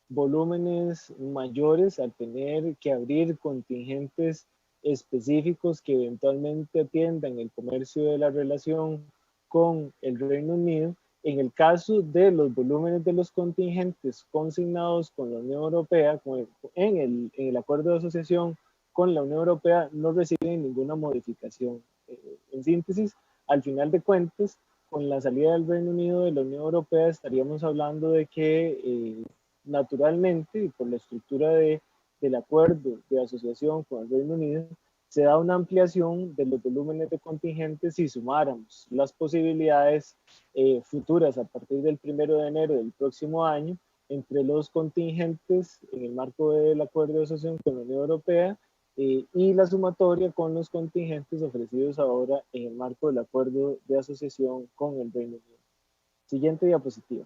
volúmenes mayores al tener que abrir contingentes específicos que eventualmente atiendan el comercio de la relación con el Reino Unido. En el caso de los volúmenes de los contingentes consignados con la Unión Europea, en el acuerdo de asociación con la Unión Europea, no reciben ninguna modificación. En síntesis, al final de cuentas, con la salida del Reino Unido de la Unión Europea estaríamos hablando de que naturalmente, y por la estructura del acuerdo de asociación con el Reino Unido, se da una ampliación de los volúmenes de contingentes si sumáramos las posibilidades futuras a partir del 1 de enero del próximo año entre los contingentes en el marco del acuerdo de asociación con la Unión Europea y la sumatoria con los contingentes ofrecidos ahora en el marco del acuerdo de asociación con el Reino Unido. Siguiente diapositiva.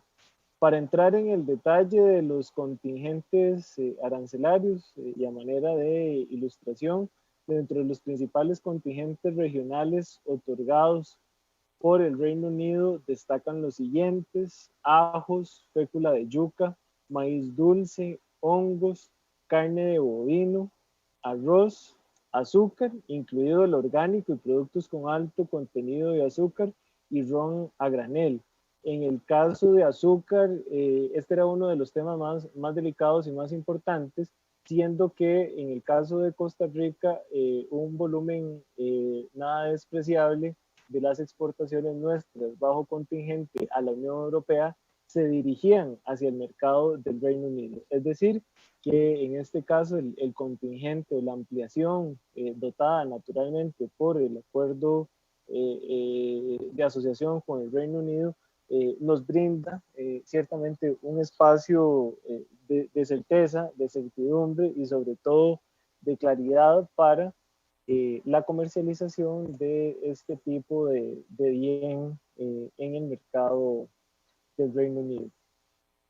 Para entrar en el detalle de los contingentes arancelarios y a manera de ilustración, dentro de los principales contingentes regionales otorgados por el Reino Unido destacan los siguientes: ajos, fécula de yuca, maíz dulce, hongos, carne de bovino, arroz, azúcar, incluido el orgánico y productos con alto contenido de azúcar, y ron a granel. En el caso de azúcar, este era uno de los temas más delicados y más importantes, siendo que en el caso de Costa Rica, un volumen nada despreciable de las exportaciones nuestras bajo contingente a la Unión Europea se dirigían hacia el mercado del Reino Unido. Es decir, que en este caso el contingente o la ampliación dotada naturalmente por el acuerdo de asociación con el Reino Unido nos brinda ciertamente un espacio de certeza, de certidumbre y sobre todo de claridad para la comercialización de este tipo de bien en el mercado del Reino Unido.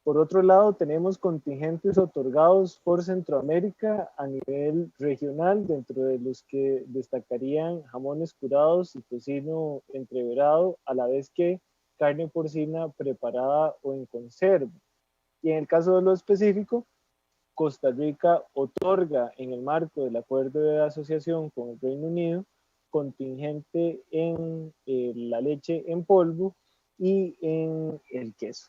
Por otro lado, tenemos contingentes otorgados por Centroamérica a nivel regional, dentro de los que destacarían jamones curados y tocino entreverado, a la vez que carne porcina preparada o en conserva. Y en el caso de lo específico, Costa Rica otorga en el marco del acuerdo de asociación con el Reino Unido contingente en la leche en polvo y en el queso.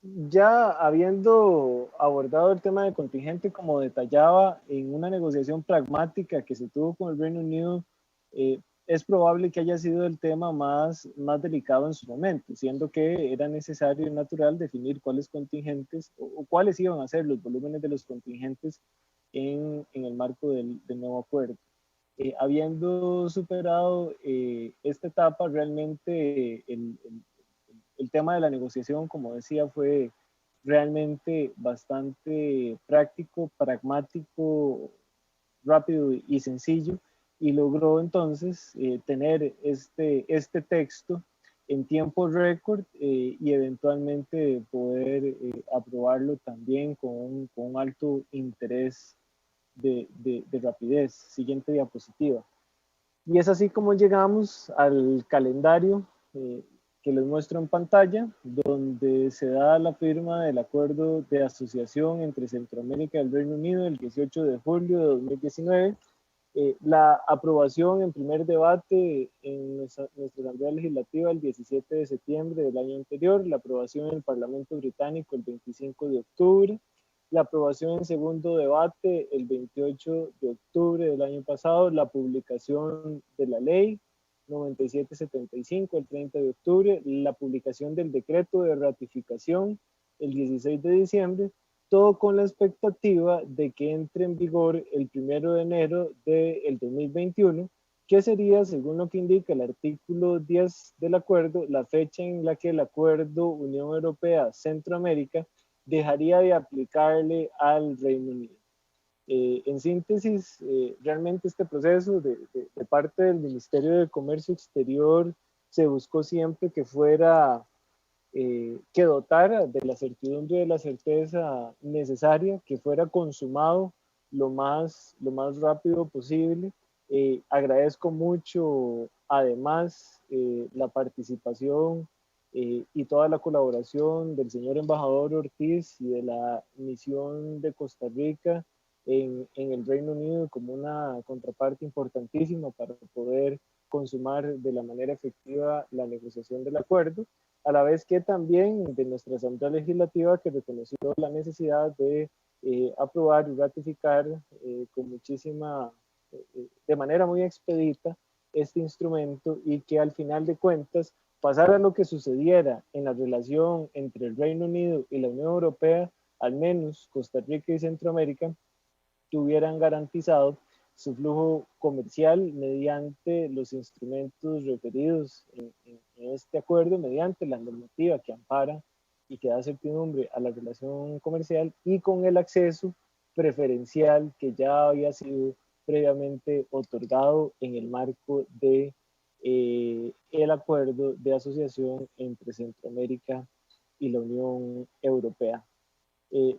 Ya habiendo abordado el tema de contingente, como detallaba, en una negociación pragmática que se tuvo con el Reino Unido, es probable que haya sido el tema más delicado en su momento, siendo que era necesario y natural definir cuáles contingentes o cuáles iban a ser los volúmenes de los contingentes en el marco del nuevo acuerdo. Habiendo superado esta etapa, realmente el tema de la negociación, como decía, fue realmente bastante práctico, pragmático, rápido y sencillo, y logró entonces tener este texto en tiempo récord y eventualmente poder aprobarlo también con un alto interés de rapidez. Siguiente diapositiva. Y es así como llegamos al calendario que les muestro en pantalla, donde se da la firma del acuerdo de asociación entre Centroamérica y el Reino Unido el 18 de julio de 2019, la aprobación en primer debate en nuestra Asamblea Legislativa el 17 de septiembre del año anterior, la aprobación en el Parlamento Británico el 25 de octubre, la aprobación en segundo debate el 28 de octubre del año pasado, la publicación de la ley 9775 el 30 de octubre, la publicación del decreto de ratificación el 16 de diciembre, todo con la expectativa de que entre en vigor el 1 de enero del 2021, que sería, según lo que indica el artículo 10 del acuerdo, la fecha en la que el acuerdo Unión Europea-Centroamérica dejaría de aplicarle al Reino Unido. En síntesis, realmente este proceso de parte del Ministerio de Comercio Exterior se buscó siempre que fuera, que dotara de la certidumbre, de la certeza necesaria, que fuera consumado lo más rápido posible. Agradezco mucho, además, la participación y toda la colaboración del señor embajador Ortiz y de la misión de Costa Rica en el Reino Unido como una contraparte importantísima para poder consumar de la manera efectiva la negociación del acuerdo, a la vez que también de nuestra Asamblea Legislativa, que reconoció la necesidad de aprobar y ratificar con muchísima, de manera muy expedita este instrumento, y que al final de cuentas pasara lo que sucediera en la relación entre el Reino Unido y la Unión Europea, al menos Costa Rica y Centroamérica tuvieran garantizado su flujo comercial mediante los instrumentos referidos en este acuerdo, mediante la normativa que ampara y que da certidumbre a la relación comercial, y con el acceso preferencial que ya había sido previamente otorgado en el marco de el acuerdo de asociación entre Centroamérica y la Unión Europea.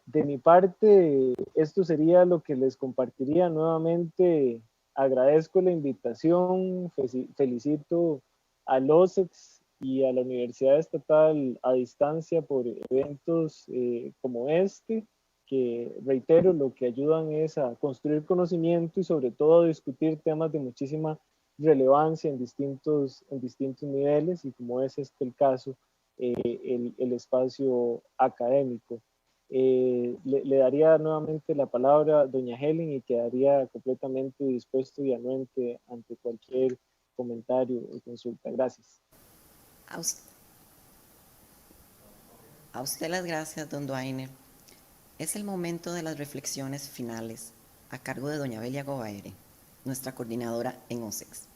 De mi parte, esto sería lo que les compartiría. Nuevamente agradezco la invitación, felicito al OSEX y a la Universidad Estatal a Distancia por eventos como este, que reitero, lo que ayudan es a construir conocimiento y sobre todo a discutir temas de muchísima relevancia en distintos niveles, y como es el caso, el espacio académico. Le daría nuevamente la palabra a doña Helen y quedaría completamente dispuesto y anuente ante cualquier comentario o consulta. Gracias. A usted las gracias, don Duainer. Es el momento de las reflexiones finales a cargo de doña Belia Gobaere, nuestra coordinadora en OSEX,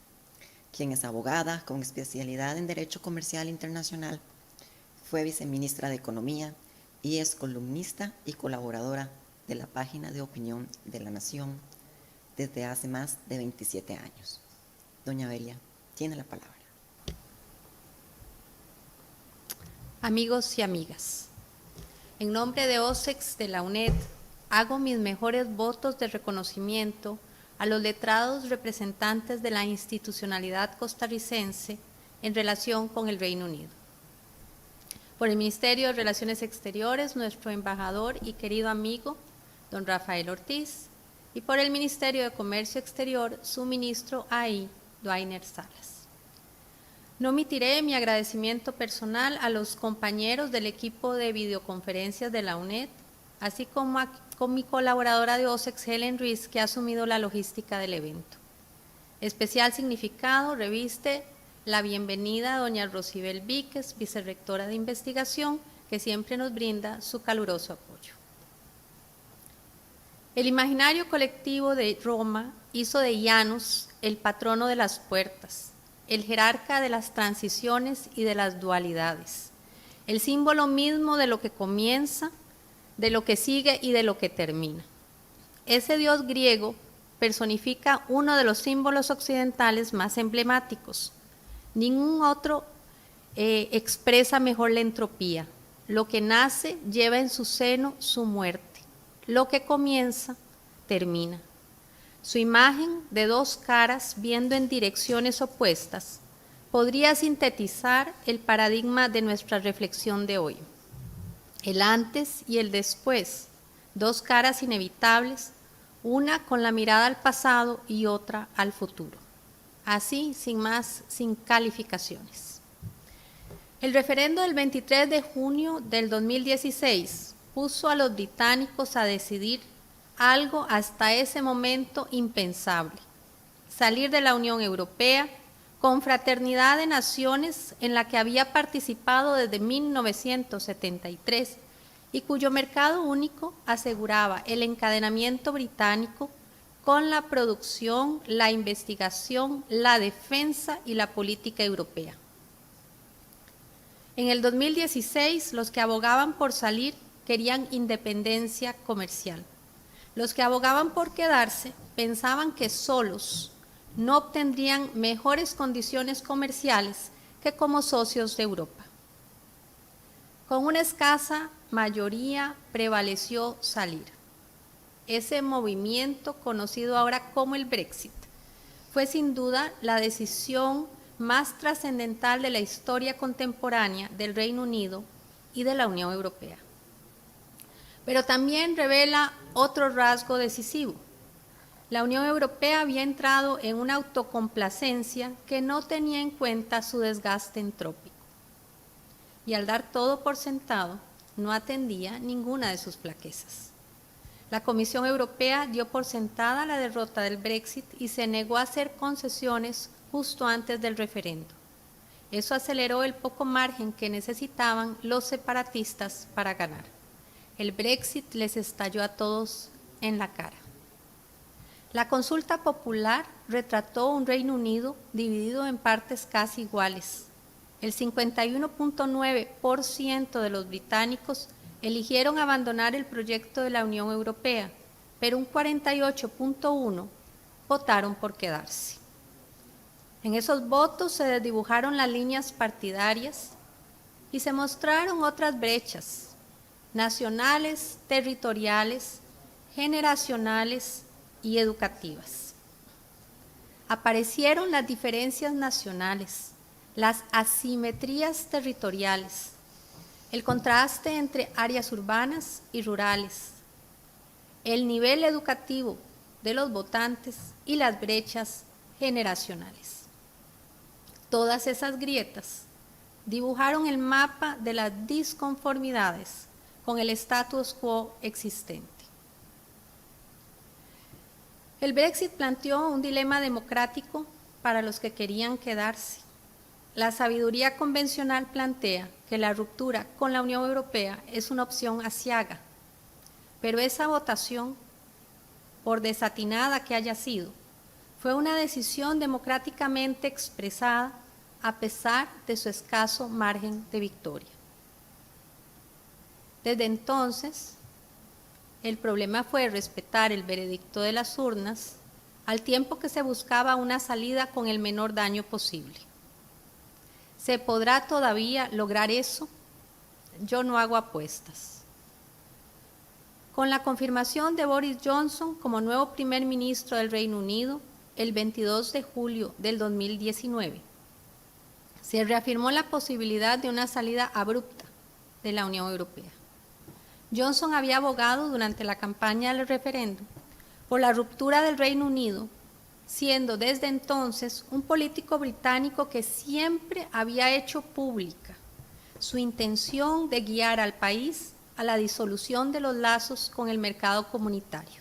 quien es abogada con especialidad en Derecho Comercial Internacional, fue viceministra de Economía y es columnista y colaboradora de la página de opinión de La Nación desde hace más de 27 años. Doña Belia, tiene la palabra. Amigos y amigas, en nombre de OSEX de la UNED, hago mis mejores votos de reconocimiento a los letrados representantes de la institucionalidad costarricense en relación con el Reino Unido. Por el Ministerio de Relaciones Exteriores, nuestro embajador y querido amigo, don Rafael Ortiz, y por el Ministerio de Comercio Exterior, su ministro ahí, Duainer Salas. No omitiré mi agradecimiento personal a los compañeros del equipo de videoconferencias de la UNED, así como con mi colaboradora de OSEX, Helen Ruiz, que ha asumido la logística del evento. Especial significado reviste la bienvenida a doña Rosibel Víquez, vicerrectora de investigación, que siempre nos brinda su caluroso apoyo. El imaginario colectivo de Roma hizo de Janus el patrono de las puertas, el jerarca de las transiciones y de las dualidades, el símbolo mismo de lo que comienza, de lo que sigue y de lo que termina. Ese dios griego personifica uno de los símbolos occidentales más emblemáticos. Ningún otro expresa mejor la entropía. Lo que nace lleva en su seno su muerte. Lo que comienza, termina. Su imagen de dos caras viendo en direcciones opuestas podría sintetizar el paradigma de nuestra reflexión de hoy. El antes y el después, dos caras inevitables, una con la mirada al pasado y otra al futuro. Así, sin más, sin calificaciones. El referendo del 23 de junio del 2016 puso a los británicos a decidir algo hasta ese momento impensable: salir de la Unión Europea, confraternidad de naciones en la que había participado desde 1973 y cuyo mercado único aseguraba el encadenamiento británico con la producción, la investigación, la defensa y la política europea. En el 2016, los que abogaban por salir querían independencia comercial. Los que abogaban por quedarse pensaban que solos no obtendrían mejores condiciones comerciales que como socios de Europa. Con una escasa mayoría prevaleció salir. Ese movimiento, conocido ahora como el Brexit, fue sin duda la decisión más trascendental de la historia contemporánea del Reino Unido y de la Unión Europea. Pero también revela otro rasgo decisivo. La Unión Europea había entrado en una autocomplacencia que no tenía en cuenta su desgaste entrópico. Y al dar todo por sentado, no atendía ninguna de sus flaquezas. La Comisión Europea dio por sentada la derrota del Brexit y se negó a hacer concesiones justo antes del referendo. Eso aceleró el poco margen que necesitaban los separatistas para ganar. El Brexit les estalló a todos en la cara. La consulta popular retrató un Reino Unido dividido en partes casi iguales. El 51.9% de los británicos eligieron abandonar el proyecto de la Unión Europea, pero un 48.1% votaron por quedarse. En esos votos se desdibujaron las líneas partidarias y se mostraron otras brechas nacionales, territoriales, generacionales y educativas. Aparecieron las diferencias nacionales, las asimetrías territoriales, el contraste entre áreas urbanas y rurales, el nivel educativo de los votantes y las brechas generacionales. Todas esas grietas dibujaron el mapa de las disconformidades con el status quo existente. El Brexit planteó un dilema democrático para los que querían quedarse. La sabiduría convencional plantea que la ruptura con la Unión Europea es una opción aciaga, pero esa votación, por desatinada que haya sido, fue una decisión democráticamente expresada a pesar de su escaso margen de victoria. Desde entonces, el problema fue respetar el veredicto de las urnas al tiempo que se buscaba una salida con el menor daño posible. ¿Se podrá todavía lograr eso? yo no hago apuestas. Con la confirmación de Boris Johnson como nuevo primer ministro del Reino Unido el 22 de julio del 2019, se reafirmó la posibilidad de una salida abrupta de la Unión Europea. Johnson había abogado durante la campaña del referéndum por la ruptura del Reino Unido, siendo desde entonces un político británico que siempre había hecho pública su intención de guiar al país a la disolución de los lazos con el mercado comunitario.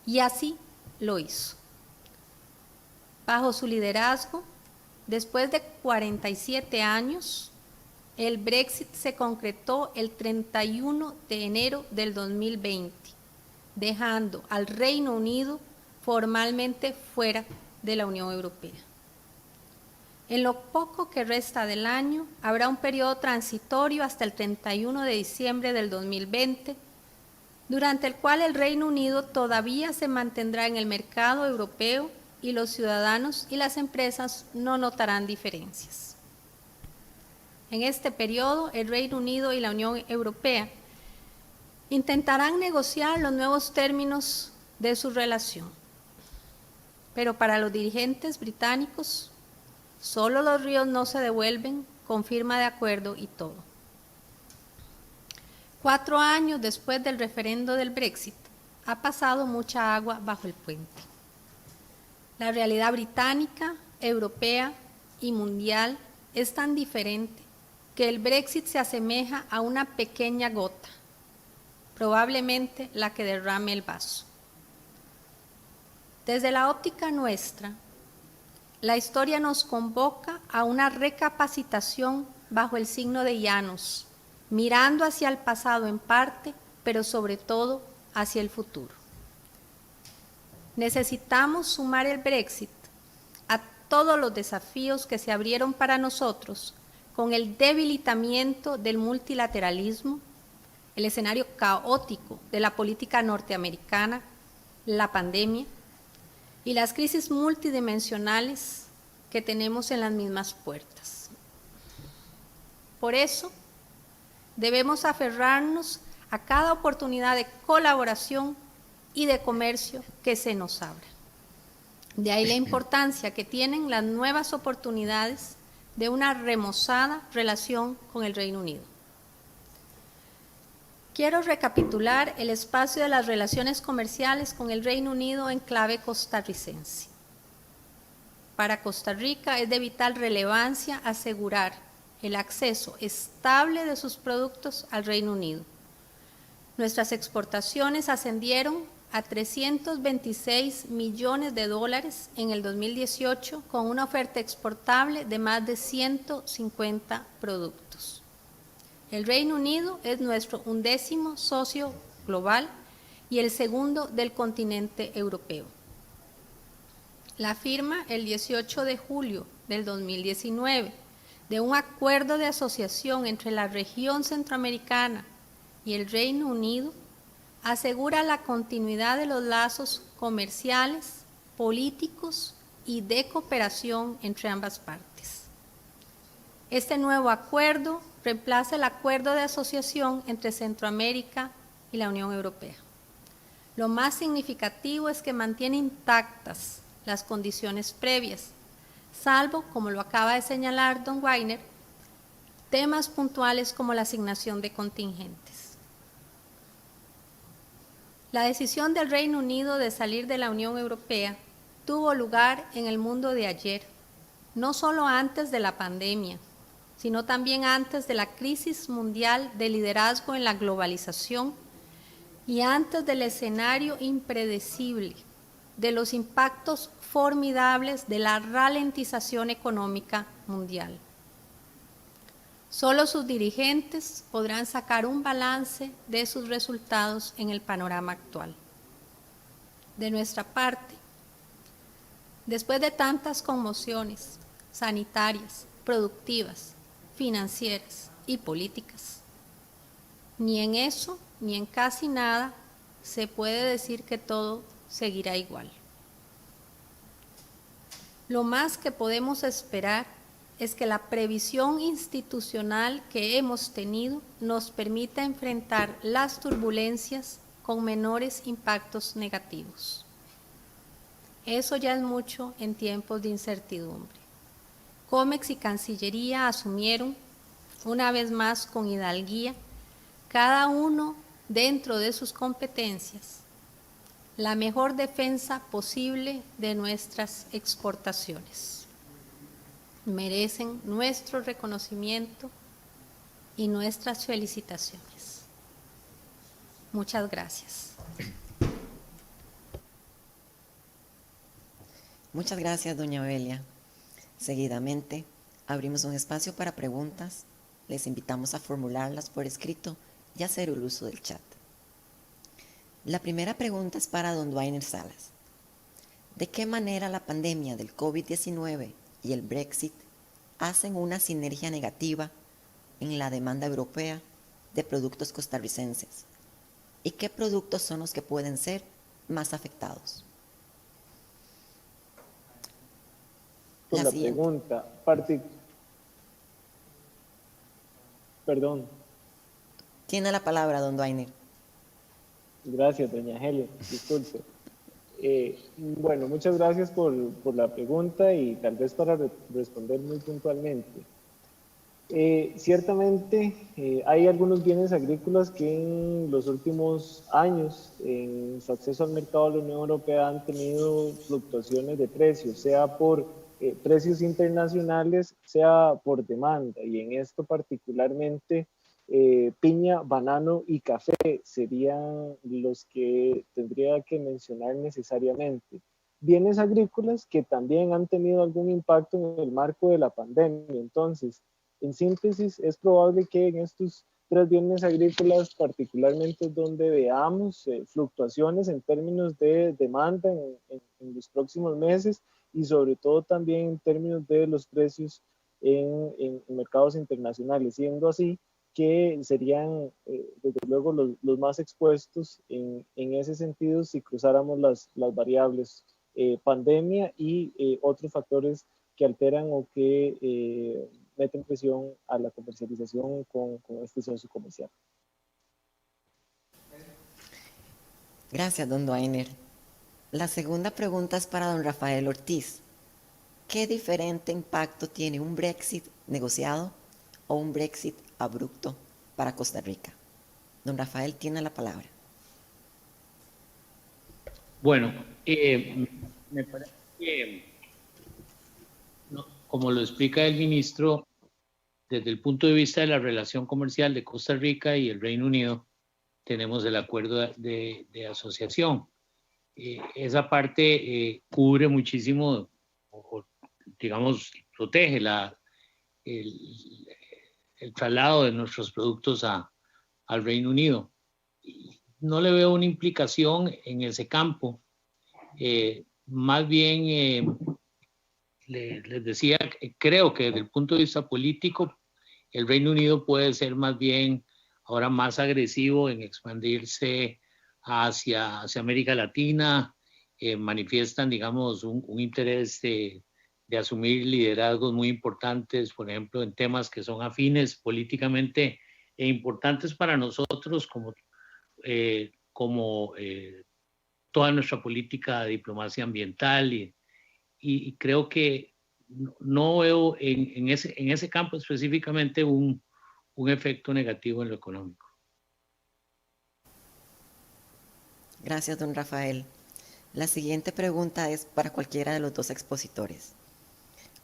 Y así lo hizo. Bajo su liderazgo, después de 47 años, el Brexit se concretó el 31 de enero del 2020, dejando al Reino Unido formalmente fuera de la Unión Europea. En lo poco que resta del año, habrá un periodo transitorio hasta el 31 de diciembre del 2020, durante el cual el Reino Unido todavía se mantendrá en el mercado europeo y los ciudadanos y las empresas no notarán diferencias. En este periodo, el Reino Unido y la Unión Europea intentarán negociar los nuevos términos de su relación. Pero para los dirigentes británicos, solo los ríos no se devuelven con firma de acuerdo y todo. 4 años después del referendo del Brexit, ha pasado mucha agua bajo el puente. La realidad británica, europea y mundial es tan diferente que el Brexit se asemeja a una pequeña gota, probablemente la que derrame el vaso. Desde la óptica nuestra, la historia nos convoca a una recapacitación bajo el signo de Janus, mirando hacia el pasado en parte, pero sobre todo hacia el futuro. Necesitamos sumar el Brexit a todos los desafíos que se abrieron para nosotros con el debilitamiento del multilateralismo, el escenario caótico de la política norteamericana, la pandemia y las crisis multidimensionales que tenemos en las mismas puertas. Por eso, debemos aferrarnos a cada oportunidad de colaboración y de comercio que se nos abra. De ahí la importancia que tienen las nuevas oportunidades de una remozada relación con el Reino Unido. Quiero recapitular el espacio de las relaciones comerciales con el Reino Unido en clave costarricense. Para Costa Rica es de vital relevancia asegurar el acceso estable de sus productos al Reino Unido. Nuestras exportaciones ascendieron a 326 millones de dólares en el 2018 con una oferta exportable de más de 150 productos. El Reino Unido es nuestro 11º socio global y el segundo del continente europeo. La firma el 18 de julio del 2019 de un acuerdo de asociación entre la región centroamericana y el Reino Unido asegura la continuidad de los lazos comerciales, políticos y de cooperación entre ambas partes. Este nuevo acuerdo reemplaza el acuerdo de asociación entre Centroamérica y la Unión Europea. Lo más significativo es que mantiene intactas las condiciones previas, salvo, como lo acaba de señalar don Weiner, temas puntuales como la asignación de contingentes. La decisión del Reino Unido de salir de la Unión Europea tuvo lugar en el mundo de ayer, no solo antes de la pandemia, sino también antes de la crisis mundial de liderazgo en la globalización y antes del escenario impredecible de los impactos formidables de la ralentización económica mundial. Solo sus dirigentes podrán sacar un balance de sus resultados en el panorama actual. De nuestra parte, después de tantas conmociones sanitarias, productivas, financieras y políticas, ni en eso ni en casi nada se puede decir que todo seguirá igual. Lo más que podemos esperar es que la previsión institucional que hemos tenido nos permita enfrentar las turbulencias con menores impactos negativos. Eso ya es mucho en tiempos de incertidumbre. COMEX y Cancillería asumieron, una vez más con hidalguía, cada uno dentro de sus competencias, la mejor defensa posible de nuestras exportaciones. Merecen nuestro reconocimiento y nuestras felicitaciones. Muchas gracias. Muchas gracias, doña Ovelia. Seguidamente, abrimos un espacio para preguntas. Les invitamos a formularlas por escrito y hacer el uso del chat. La primera pregunta es para don Dwainer Salas. ¿De qué manera la pandemia del COVID-19 y el Brexit hacen una sinergia negativa en la demanda europea de productos costarricenses? ¿Y qué productos son los que pueden ser más afectados? Con la pregunta, perdón. Tiene la palabra, don Dwainer. Gracias, doña Helen, disculpe. Bueno, muchas gracias por la pregunta y tal vez para responder muy puntualmente. Ciertamente hay algunos bienes agrícolas que en los últimos años en su acceso al mercado de la Unión Europea han tenido fluctuaciones de precios, sea por precios internacionales, sea por demanda, y en esto particularmente piña, banano y café serían los que tendría que mencionar necesariamente. Bienes agrícolas que también han tenido algún impacto en el marco de la pandemia. Entonces, en síntesis, es probable que en estos tres bienes agrícolas particularmente donde veamos fluctuaciones en términos de demanda en los próximos meses y sobre todo también en términos de los precios en mercados internacionales, siendo así que serían desde luego los más expuestos en ese sentido si cruzáramos las variables pandemia y otros factores que alteran o que meten presión a la comercialización con este socio comercial. Gracias, don Dwainer. La segunda pregunta es para don Rafael Ortiz. ¿Qué diferente impacto tiene un Brexit negociado o un Brexit abrupto para Costa Rica? Don Rafael tiene la palabra. Bueno, me parece que, como lo explica el ministro, desde el punto de vista de la relación comercial de Costa Rica y el Reino Unido, tenemos el acuerdo de asociación. Esa parte cubre muchísimo, digamos, protege el traslado de nuestros productos al Reino Unido. No le veo una implicación en ese campo. Más bien, les decía, creo que desde el punto de vista político, el Reino Unido puede ser más bien ahora más agresivo en expandirse hacia América Latina. Manifiestan, digamos, un interés de asumir liderazgos muy importantes, por ejemplo, en temas que son afines políticamente e importantes para nosotros como toda nuestra política de diplomacia ambiental y creo que no veo en ese campo específicamente un efecto negativo en lo económico. Gracias, don Rafael. La siguiente pregunta es para cualquiera de los dos expositores.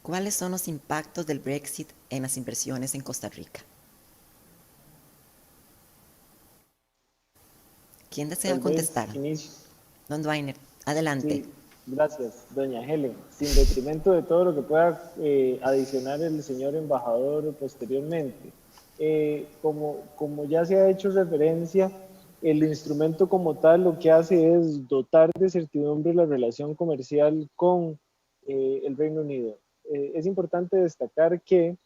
¿Cuáles son los impactos del Brexit en las inversiones en Costa Rica? ¿Quién desea contestar? Don Dwainer, adelante. Sí, gracias, doña Helen. Sin detrimento de todo lo que pueda adicionar el señor embajador posteriormente. Como ya se ha hecho referencia, el instrumento como tal lo que hace es dotar de certidumbre la relación comercial con el Reino Unido. Es importante destacar que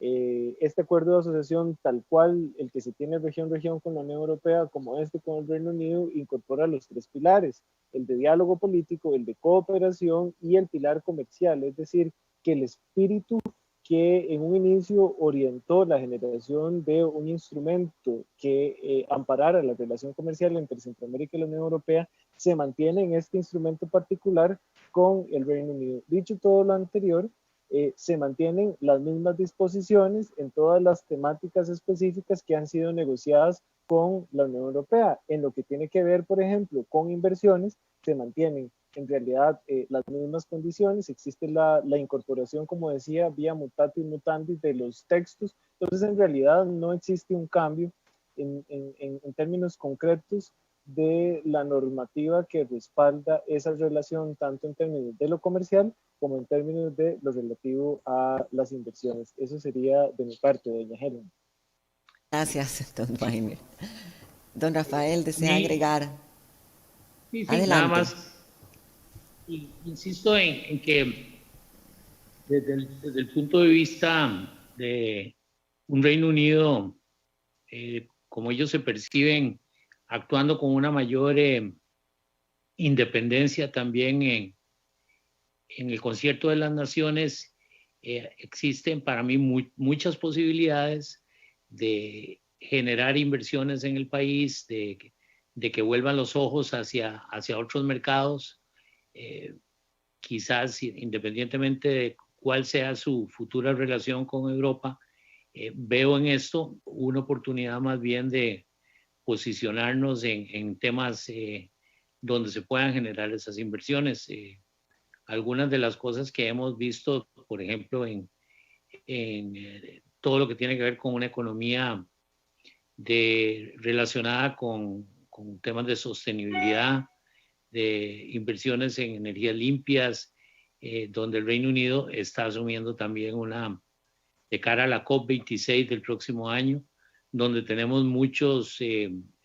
este acuerdo de asociación, tal cual el que se tiene región-región con la Unión Europea, como este con el Reino Unido, incorpora los tres pilares: el de diálogo político, el de cooperación y el pilar comercial. Es decir, que el espíritu que en un inicio orientó la generación de un instrumento que amparara la relación comercial entre Centroamérica y la Unión Europea, se mantiene en este instrumento particular con el Reino Unido. Dicho todo lo anterior, se mantienen las mismas disposiciones en todas las temáticas específicas que han sido negociadas con la Unión Europea. En lo que tiene que ver, por ejemplo, con inversiones, se mantienen en realidad las mismas condiciones. Existe la incorporación, como decía, vía mutatis mutandis de los textos. Entonces, en realidad no existe un cambio en términos concretos de la normativa que respalda esa relación, tanto en términos de lo comercial como en términos de lo relativo a las inversiones. Eso sería de mi parte, doña Helen. Gracias, don Jaime. Don Rafael, ¿desea Sí, agregar? sí, nada Adelante. más. Insisto en que desde el punto de vista de un Reino Unido, como ellos se perciben actuando con una mayor independencia también en el concierto de las naciones, existen para mí muchas posibilidades de generar inversiones en el país, de que vuelvan los ojos hacia otros mercados, quizás independientemente de cuál sea su futura relación con Europa. Veo en esto una oportunidad más bien de posicionarnos en temas donde se puedan generar esas inversiones. Algunas de las cosas que hemos visto, por ejemplo, en todo lo que tiene que ver con una economía relacionada con temas de sostenibilidad, de inversiones en energías limpias, donde el Reino Unido está asumiendo también de cara a la COP26 del próximo año, donde tenemos muchos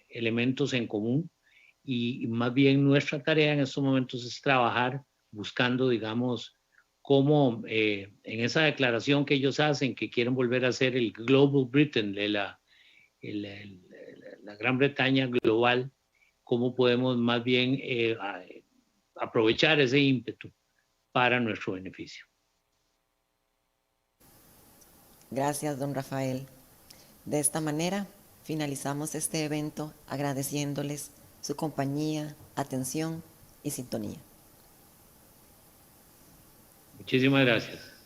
elementos en común, y más bien nuestra tarea en estos momentos es trabajar buscando, digamos, cómo en esa declaración que ellos hacen, que quieren volver a ser el Global Britain, la Gran Bretaña global, cómo podemos más bien aprovechar ese ímpetu para nuestro beneficio. Gracias, don Rafael. De esta manera, finalizamos este evento agradeciéndoles su compañía, atención y sintonía. Muchísimas gracias.